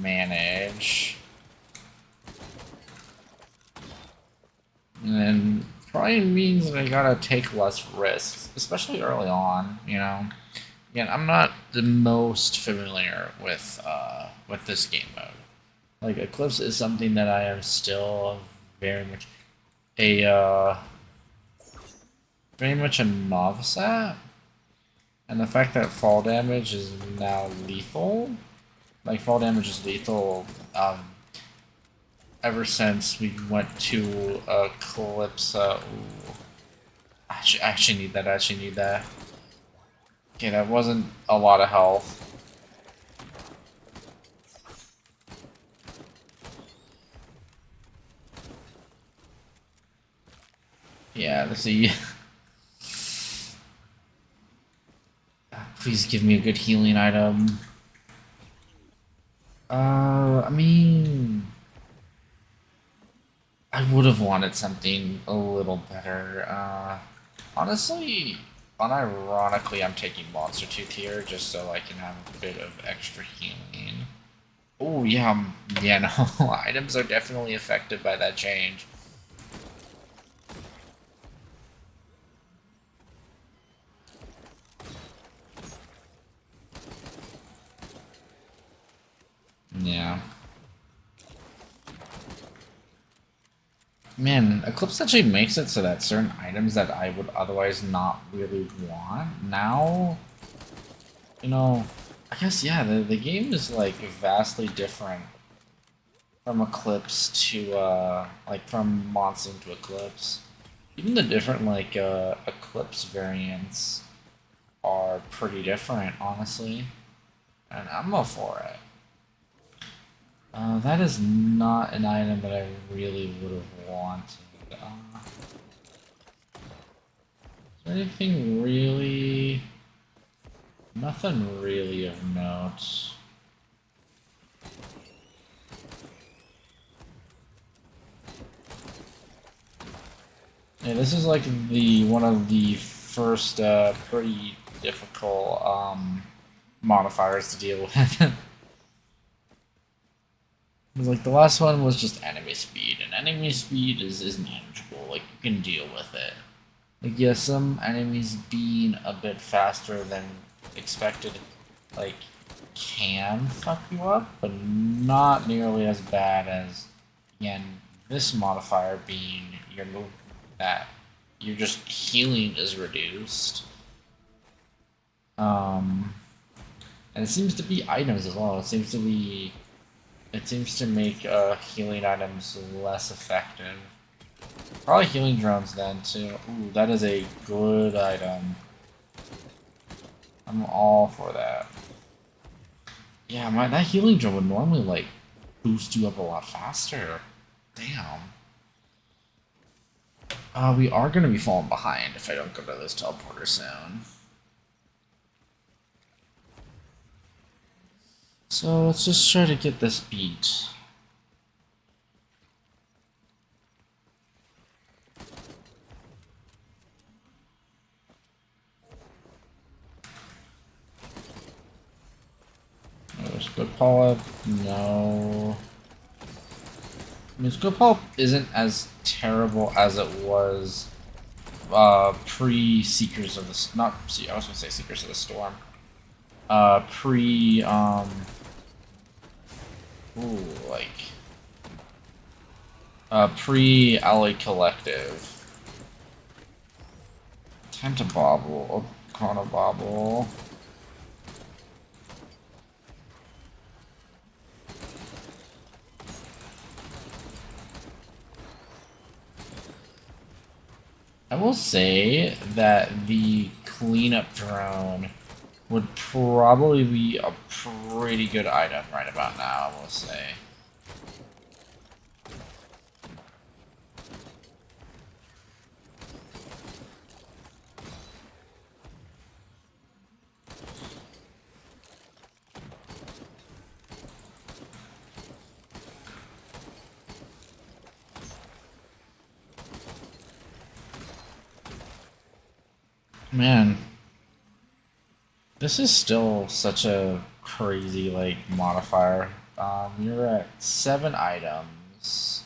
manage. And probably means that I gotta take less risks, especially early on, you know. Again, I'm not the most familiar with this game mode. Like Eclipse is something that I am still very much a novice at. And the fact that fall damage is now lethal, like fall damage is lethal, ever since we went to Eclipse. Ooh. I actually need that. I actually need that. Okay, that wasn't a lot of health. Yeah, let's see. Please give me a good healing item. I mean, I would have wanted something a little better. Honestly, unironically, I'm taking Monster Tooth here just so I can have a bit of extra healing. Oh yeah, yeah, no, items are definitely affected by that change. Yeah. Man, Eclipse actually makes it so that certain items that I would otherwise not really want now, you know, I guess, yeah, the game is, like, vastly different from Eclipse to, like, from Monsoon to Eclipse. Even the different, like, Eclipse variants are pretty different, honestly. And I'm all for it. That is not an item that I really would have wanted. Is there anything really... Nothing really of note. Yeah, this is like one of the first pretty difficult modifiers to deal with. Like the last one was just enemy speed, and enemy speed is manageable. Like you can deal with it. Like yeah, some enemies being a bit faster than expected, like can fuck you up, but not nearly as bad as again this modifier being your move that your just healing is reduced. And it seems to be items as well. It seems to make healing items less effective. Probably healing drones then too. Ooh, that is a good item. I'm all for that. Yeah, that healing drone would normally like boost you up a lot faster. Damn. We are gonna be falling behind if I don't go to this teleporter soon. So let's just try to get this beat. Scope Polyp, no. I mean, Scope Polyp isn't as terrible as it was pre-Seekers of the... Not... I was gonna say Seekers of the Storm. Ooh, like... pre-Alloy Collective. Time to bobble. Oh, Chrono Bobble. will say that the cleanup drone would probably be a pretty good item right about now, I will say. Man, this is still such a crazy, like, modifier. You're at 7 items.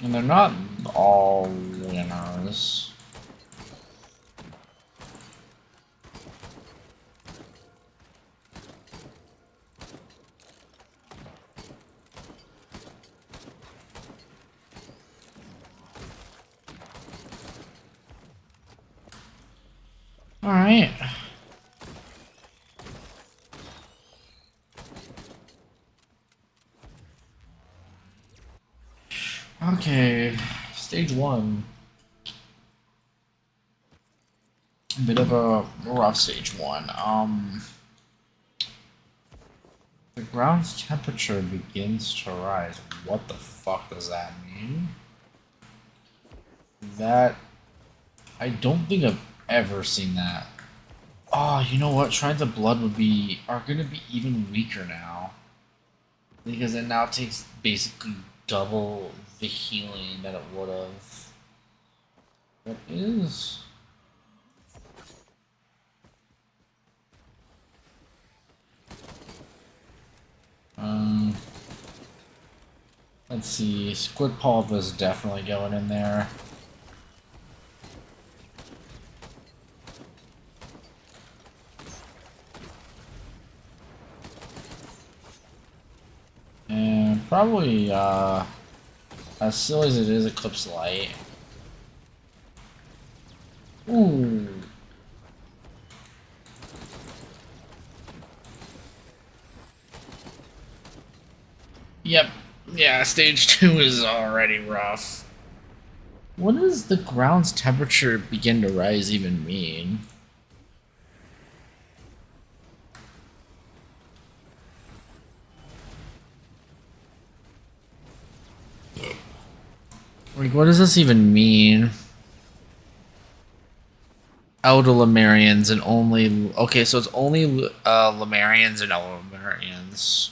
And they're not all winners. Alright. Okay, stage 1. A bit of a rough stage 1. The ground's temperature begins to rise. What the fuck does that mean? That... I don't think I've ever seen that. Oh, you know what? Shrines of Blood are gonna be even weaker now. Because it now takes basically double the healing that it would have. That is... let's see. Squid Pulp is definitely going in there. And probably, as silly as it is, Eclipse Light. Ooh. Yep. Yeah, stage 2 is already rough. What does the ground's temperature begin to rise even mean? Like, what does this even mean? Elder Lemurians and only... Okay, so it's only Lemurians and Elder Lemurians.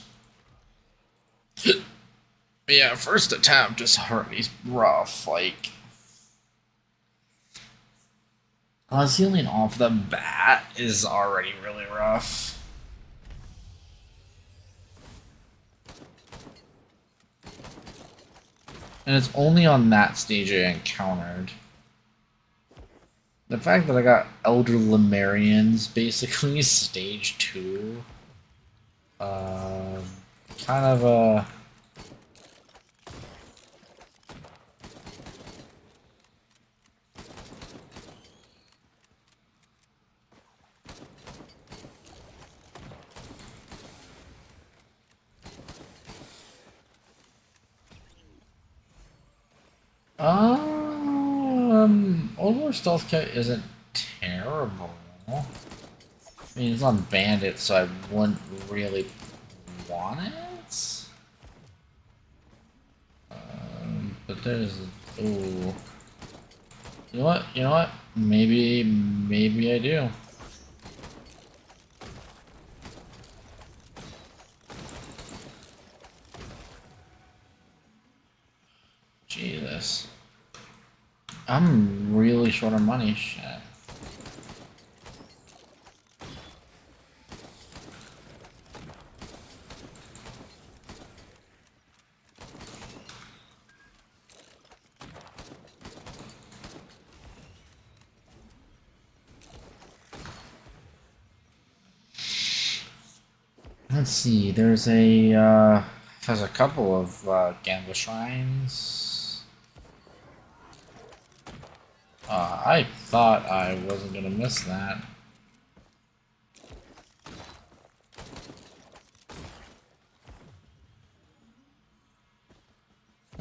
Yeah, first attempt is already rough, like... Us healing off the bat is already really rough. And it's only on that stage I encountered. The fact that I got Elder Lemurians basically stage 2. Kind of a... Overlord Stealth Kit isn't terrible. I mean, it's on Bandit, so I wouldn't really want it. But there's... Ooh. You know what? You know what? Maybe I do. Jesus. I'm really short on money, shit. Let's see, there's a couple of Gamble Shrines. I thought I wasn't gonna miss that.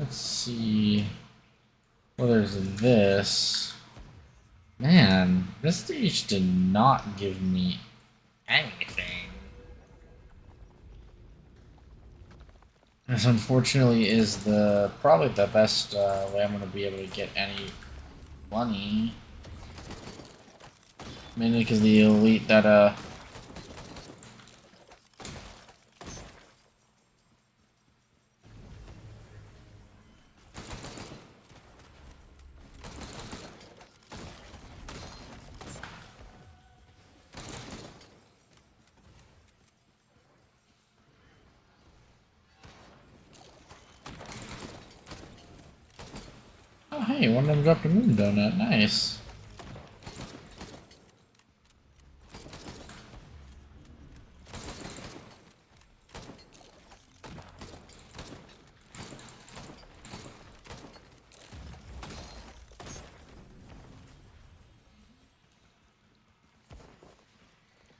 Let's see. Well, there's this. Man, this stage did not give me anything. This unfortunately is probably the best way I'm going to be able to get any money. Mainly because the elite that oh hey, one of them dropped a moon donut, nice.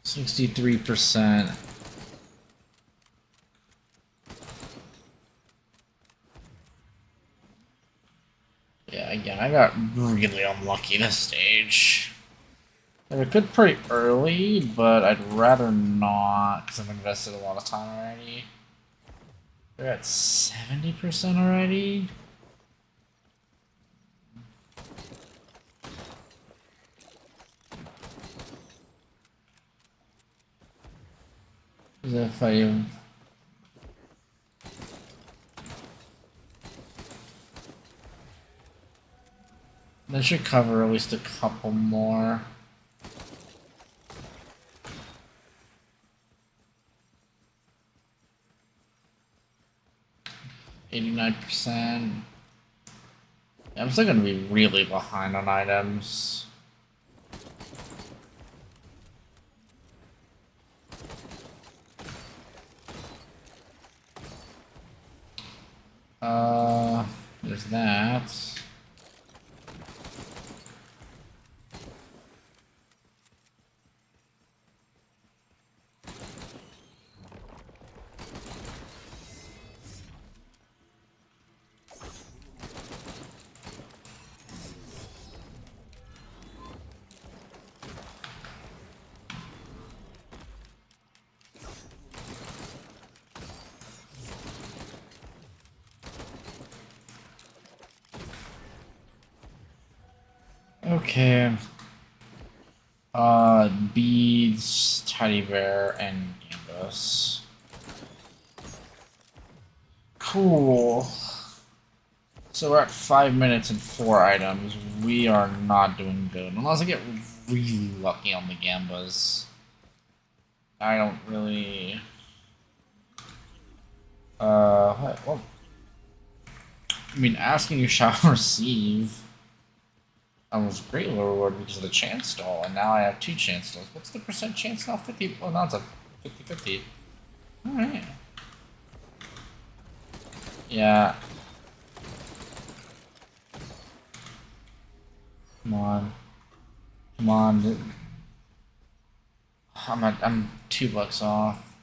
$63%. Yeah, again, I got really unlucky this stage. I quit pretty early, but I'd rather not, because I've invested a lot of time already. We're at 70% already? As if I... That should cover at least a couple more. %. I'm still gonna be really behind on items. There's that. Okay. Beads, teddy bear, and gambas. Cool. So we're at 5 minutes and 4 items. We are not doing good. Unless I get really lucky on the gambas. I don't really... well... I mean, asking you shall receive... I was great reward because of the chance stall, and now I have 2 chance stalls. What's the percent chance now? 50? Oh, no, it's a 50-50. Alright. Yeah. Come on. Come on. I'm $2 off.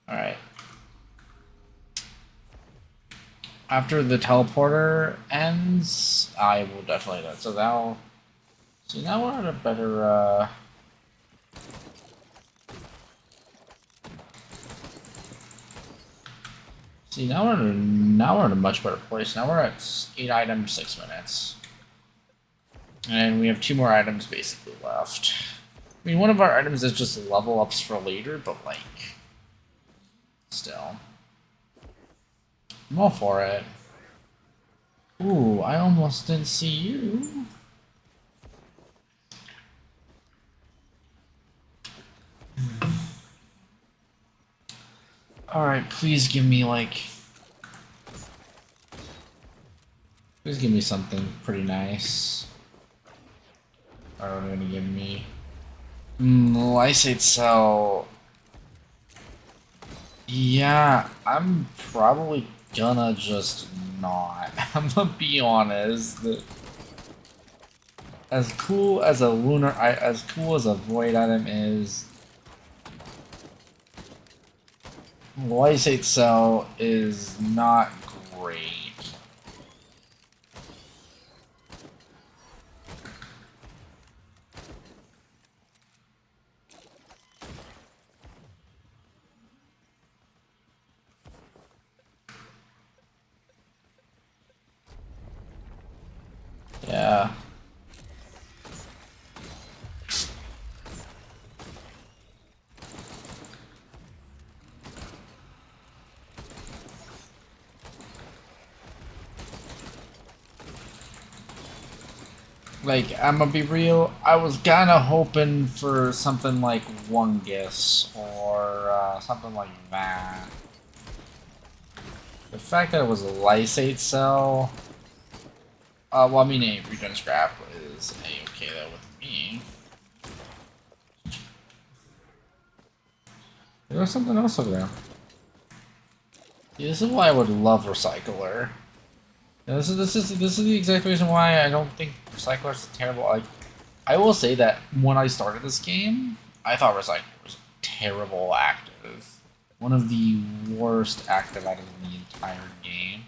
Alright. After the teleporter ends, I will definitely do it. So now... See, now we're at a better, See, now we're in a much better place. Now we're at 8 items, 6 minutes. And we have 2 more items basically left. I mean, one of our items is just level ups for later, but like... Still. I'm all for it. Ooh, I almost didn't see you. Alright, please give me like... Please give me something pretty nice. What are you gonna give me? Lysate cell. Yeah, I'm probably gonna just not. I'm gonna be honest. As cool as a as cool as a void item is, Lysate Cell is not great. Yeah. Like, I'm gonna be real, I was kinda hoping for something like Wungus or something like that. The fact that it was a Lysate Cell, well, I mean, a regen scrap is a-okay though with me. There was something else over there. See, this is why I would love Recycler. Now, this is the exact reason why I don't think Recycler is terrible. Like, I will say that when I started this game, I thought Recycler was terrible active. One of the worst active items in the entire game.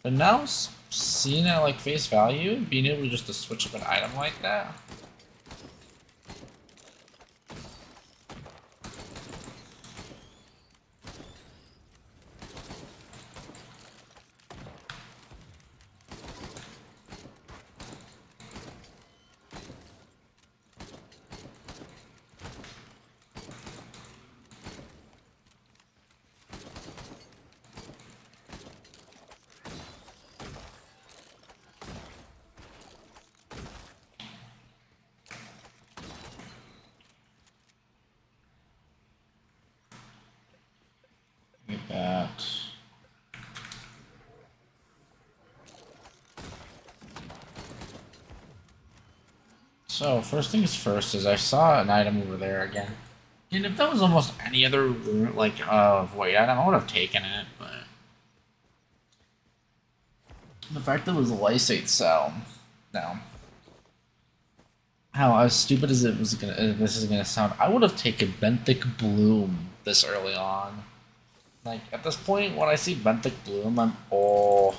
But now, seeing it like face value, being able just to switch up an item like that. Look at that. So, first things first is I saw an item over there again. And if that was almost any other, like, void item, I would have taken it, but... The fact that it was a Lysate Cell, no. How as stupid as this is gonna sound, I would have taken Benthic Bloom this early on. Like, at this point, when I see Benthic Bloom, I'm, oh...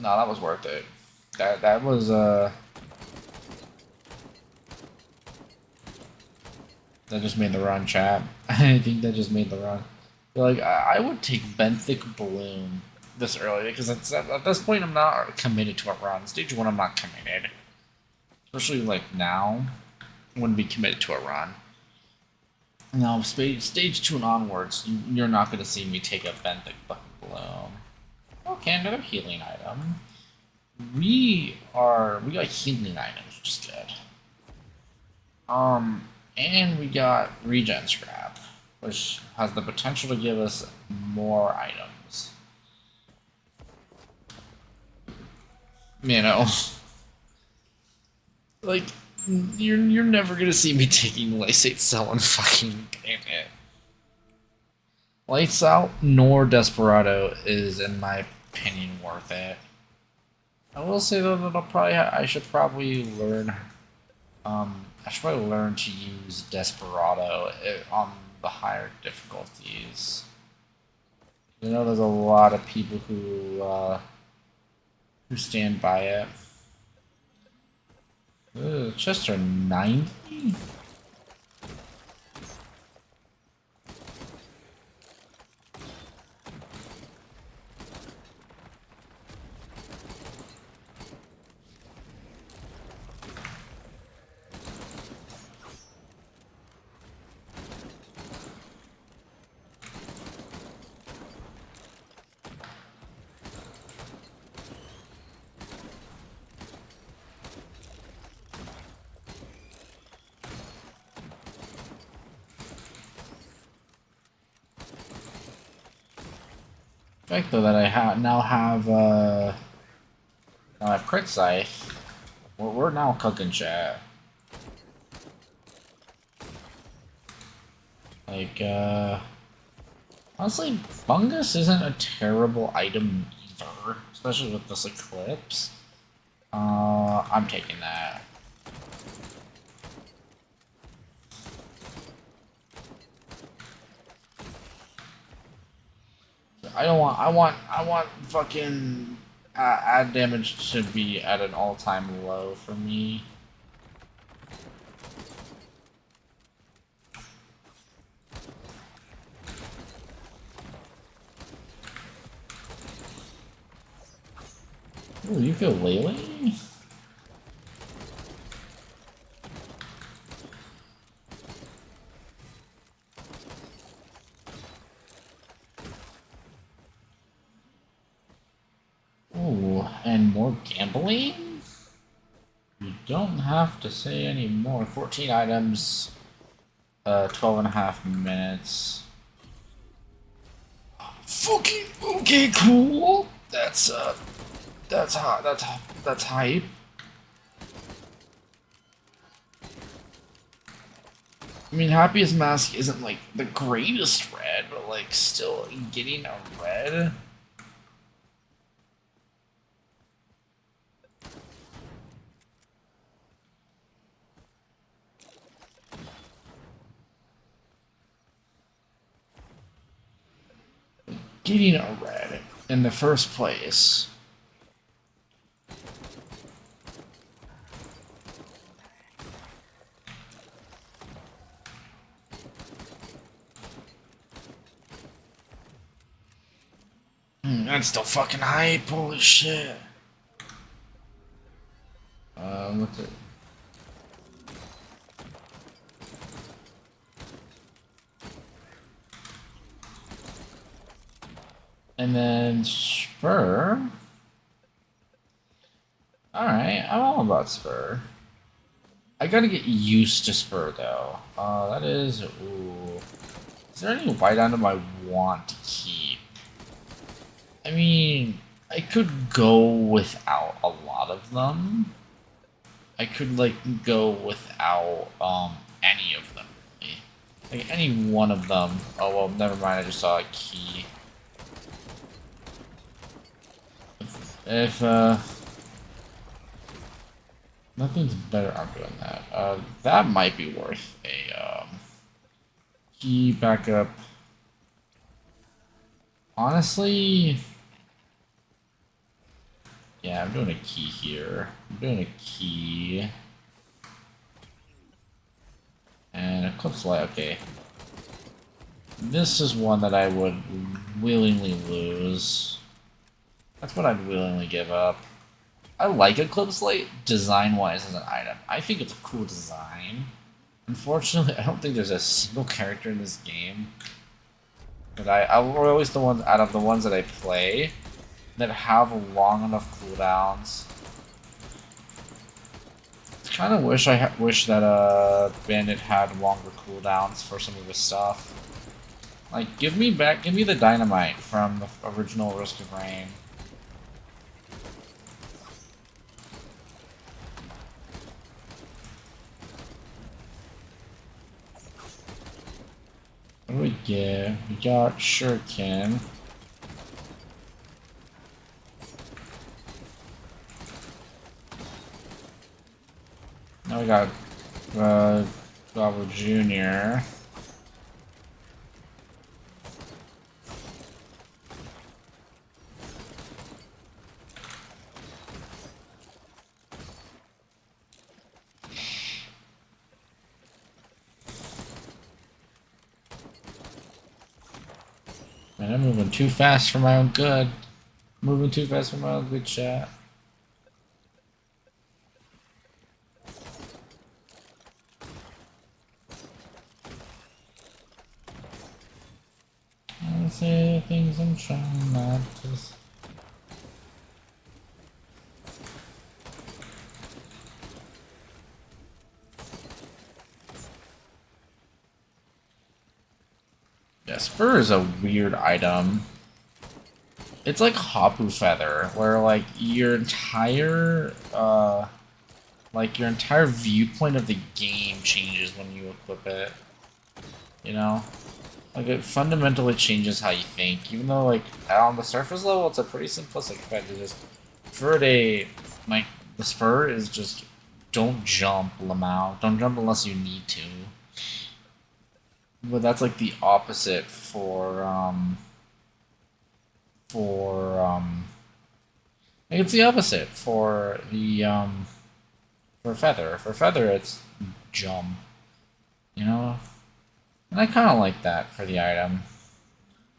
No, that was worth it. That was, That just made the run, chat. I think that just made the run. But like, I would take Benthic Bloom this early, because at this point, I'm not committed to a run. Stage 1, I'm not committed. Especially, like, now, I wouldn't be committed to a run. No, stage 2 and onwards, you're not going to see me take a Benthic Bloom. Okay, another healing item. We got healing items, which is good. And we got regen scrap, which has the potential to give us more items. You know, like, you're never gonna see me taking Lysate Cell and fucking getting it. Lights Out nor Desperado is, in my opinion, worth it. I will say though that I should probably learn. I should probably learn to use Desperado on the higher difficulties. You know, there's a lot of people who stand by it. Chests are 90? Fact though that I now have crit scythe. We're now cooking, chat. Like honestly, fungus isn't a terrible item either, especially with this eclipse. I'm taking that. I don't want. I want fucking add damage to be at an all-time low for me. Ooh, you feel Lele? Ooh, and more gambling? You don't have to say any more. 14 items, 12.5 minutes. Fucking okay, cool. That's hot. That's hype. I mean, Happiest Mask isn't like the greatest red, but like still getting a red. Getting a red in the first place. That's still fucking hype, holy shit. What's it? And then Spur. Alright, I'm all about Spur. I gotta get used to Spur though. That is. Ooh. Is there any white item I want to keep? I mean, I could go without a lot of them. I could like go without any of them really. Like any one of them. Oh well, never mind. I just saw a key. If nothing's better, I'm doing that. That might be worth a key backup. Honestly, yeah, I'm doing a key here. I'm doing a key. And Eclipse Light, okay. This is one that I would willingly lose. That's what I'd willingly give up. I like Eclipse Light design-wise as an item. I think it's a cool design. Unfortunately, I don't think there's a single character in this game that I'm always the ones out of the ones that I play that have long enough cooldowns. I kind of wish wish that Bandit had longer cooldowns for some of his stuff. Like, give me the dynamite from the original Risk of Rain. What do we get? We got Shuriken. Now we got Gobble Jr. Man, I'm moving too fast for my own good. Moving too fast for my own good, chat. I say things I'm trying not to. Yeah, Spur is a weird item. It's like Hapu Feather, where like your entire viewpoint of the game changes when you equip it. You know? Like it fundamentally changes how you think. Even though like on the surface level it's a pretty simplistic effect. It just like the Spur is just don't jump, Lamau. Don't jump unless you need to. But that's like the opposite for for I think it's the opposite for the for feather. For feather, it's jump. You know, and I kind of like that for the item.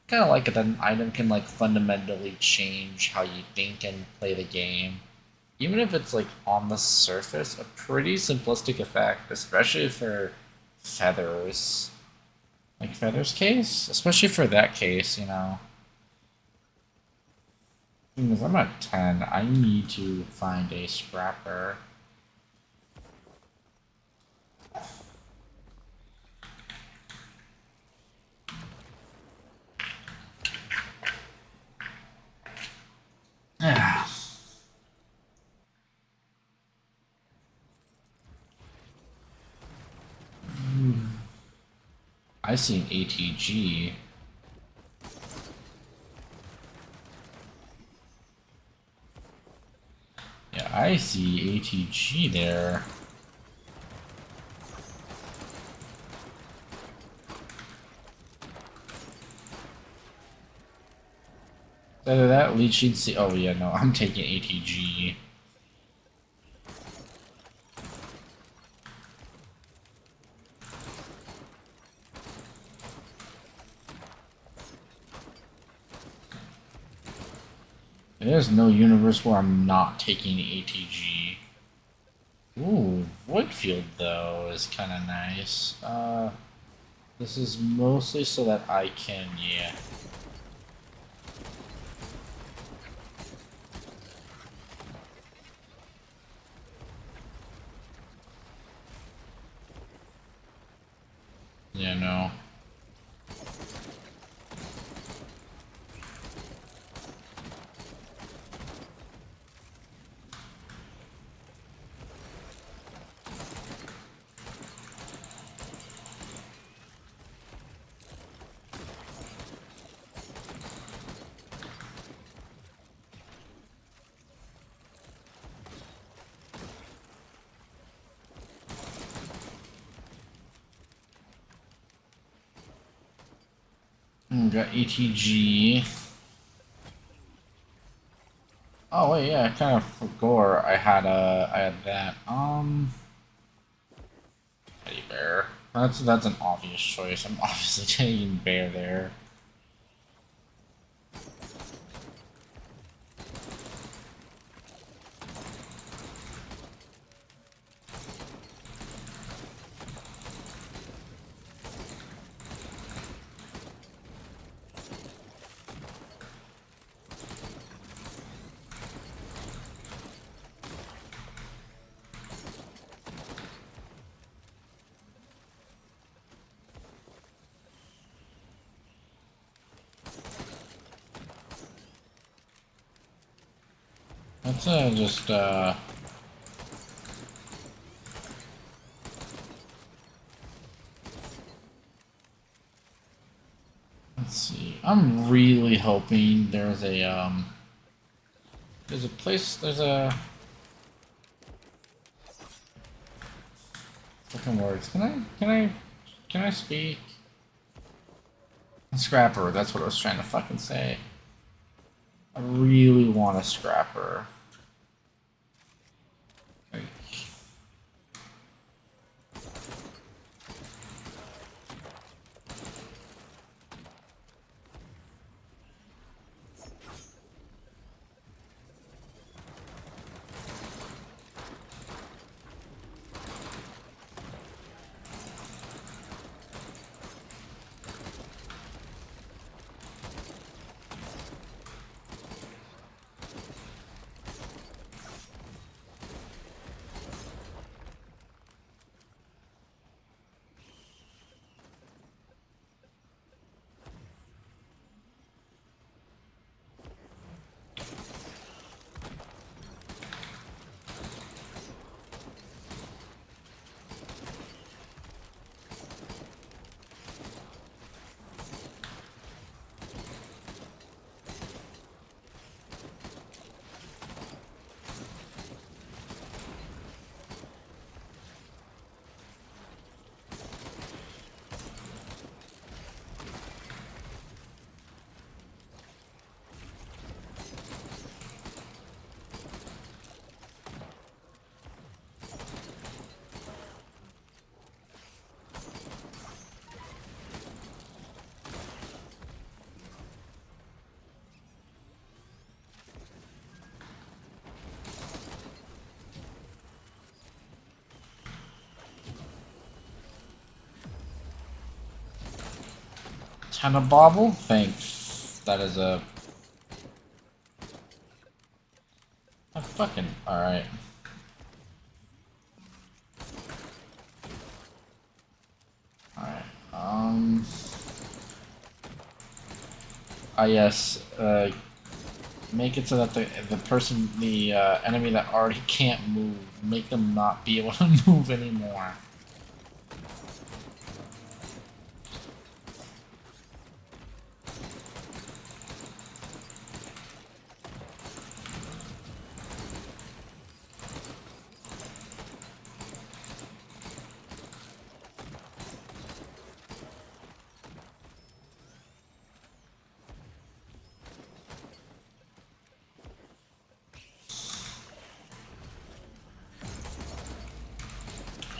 Kind of like it that an item can like fundamentally change how you think and play the game. Even if it's like on the surface, a pretty simplistic effect, especially for feathers. Like feathers case, especially for that case, you know. Because I'm at 10, I need to find a scrapper. I see an ATG. Yeah, I see ATG there. Either that, leeching. See. Oh yeah, no, I'm taking ATG. There's no universe where I'm not taking ATG. Ooh, Voidfield though is kind of nice. This is mostly so that I can, yeah. Yeah, no. Got ATG. Oh wait, yeah, I kind of forgot I had that. Teddy bear. That's an obvious choice. I'm obviously taking bear there. Let's just let's see. I'm really hoping there's a place, there's a fucking words. Can I speak? Scrapper, that's what I was trying to fucking say. I really want a scrapper. Like, Kind of bobble? Thanks. That is a... Oh, fucking... Alright. Alright, yes, make it so that the person, the enemy that already can't move, make them not be able to move anymore.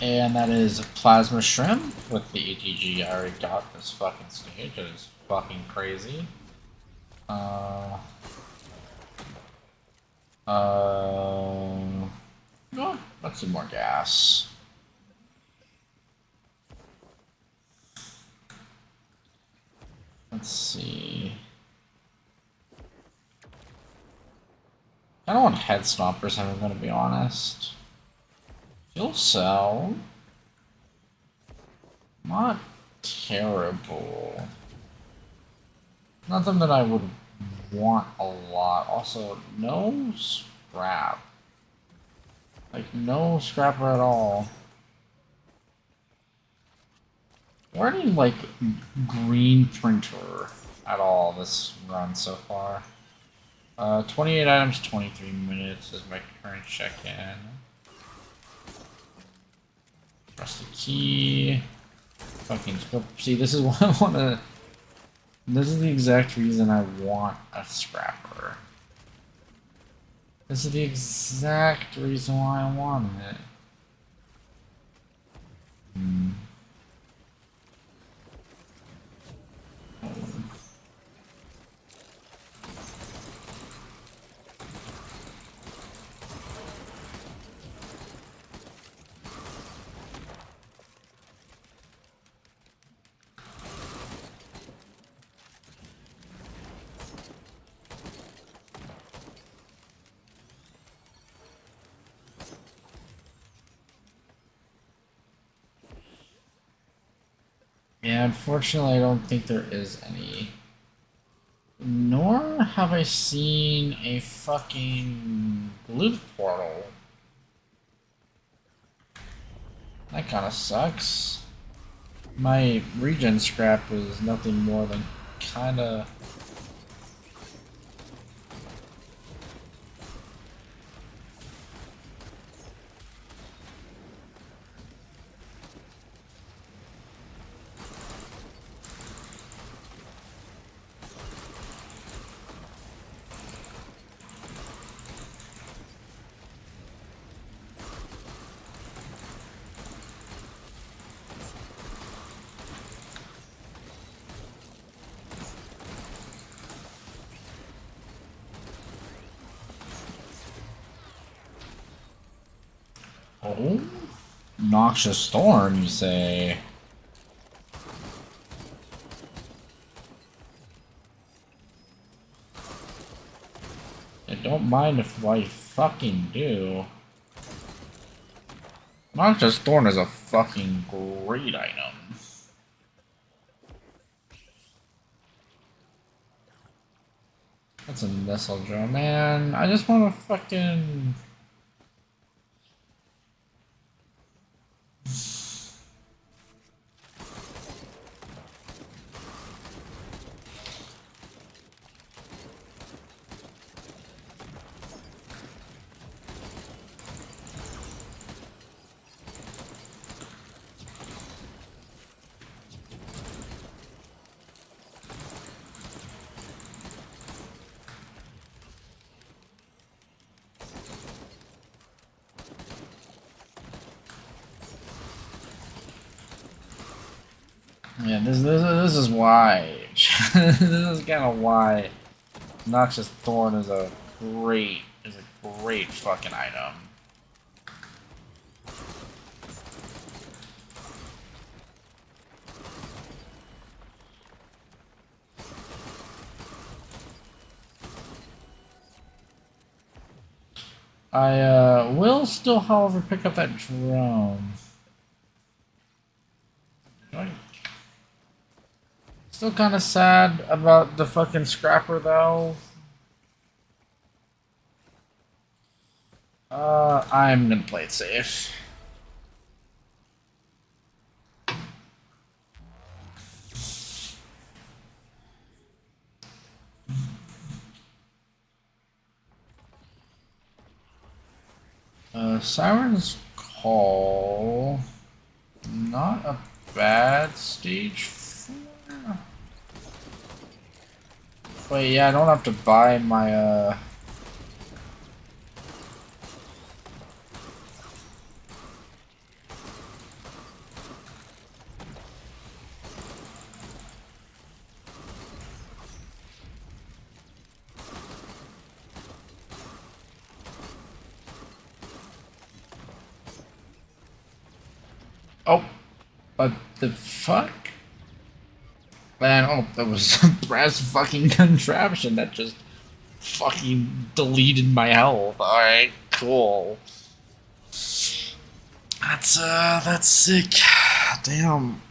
And that is Plasma Shrimp with the ATG. I already got this fucking stage. It is fucking crazy. Oh, let's do more gas. Let's see. I don't want head stompers, I'm gonna be honest. Fuel cell. Not terrible. Nothing that I would want a lot. Also, no scrap. Like, no scrapper at all. Or any, like, green printer at all this run so far. 28 items, 23 minutes is my current check-in. Press the key. Fucking scope. See, this is what I want to... This is the exact reason I want a scrapper. This is the exact reason why I want it. Yeah, unfortunately, I don't think there is any. Nor have I seen a fucking loot portal. That kind of sucks. My regen scrap is nothing more than kind of... Oh? Noxious Thorn, you say? I don't mind if I fucking do. Noxious Thorn is a fucking great item. That's a missile drone, man. I just want to fucking... Yeah, this is why. This is kind of why Noxious Thorn is a great fucking item. I will still, however, pick up that drone. Still kind of sad about the fucking scrapper, though. I'm gonna play it safe. Siren's Call. Not a bad stage 4. Wait, yeah, I don't have to buy my, Oh, what the fuck? Man, oh, that was a brass fucking contraption that just fucking deleted my health. Alright, cool. That's sick. Damn.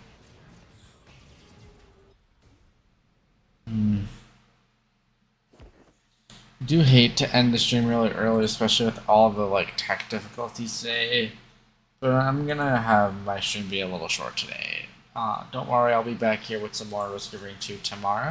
I do hate to end the stream really early, especially with all the, like, tech difficulties today. But I'm gonna have my stream be a little short today. Don't worry, I'll be back here with some more Risk of Rain 2 tomorrow.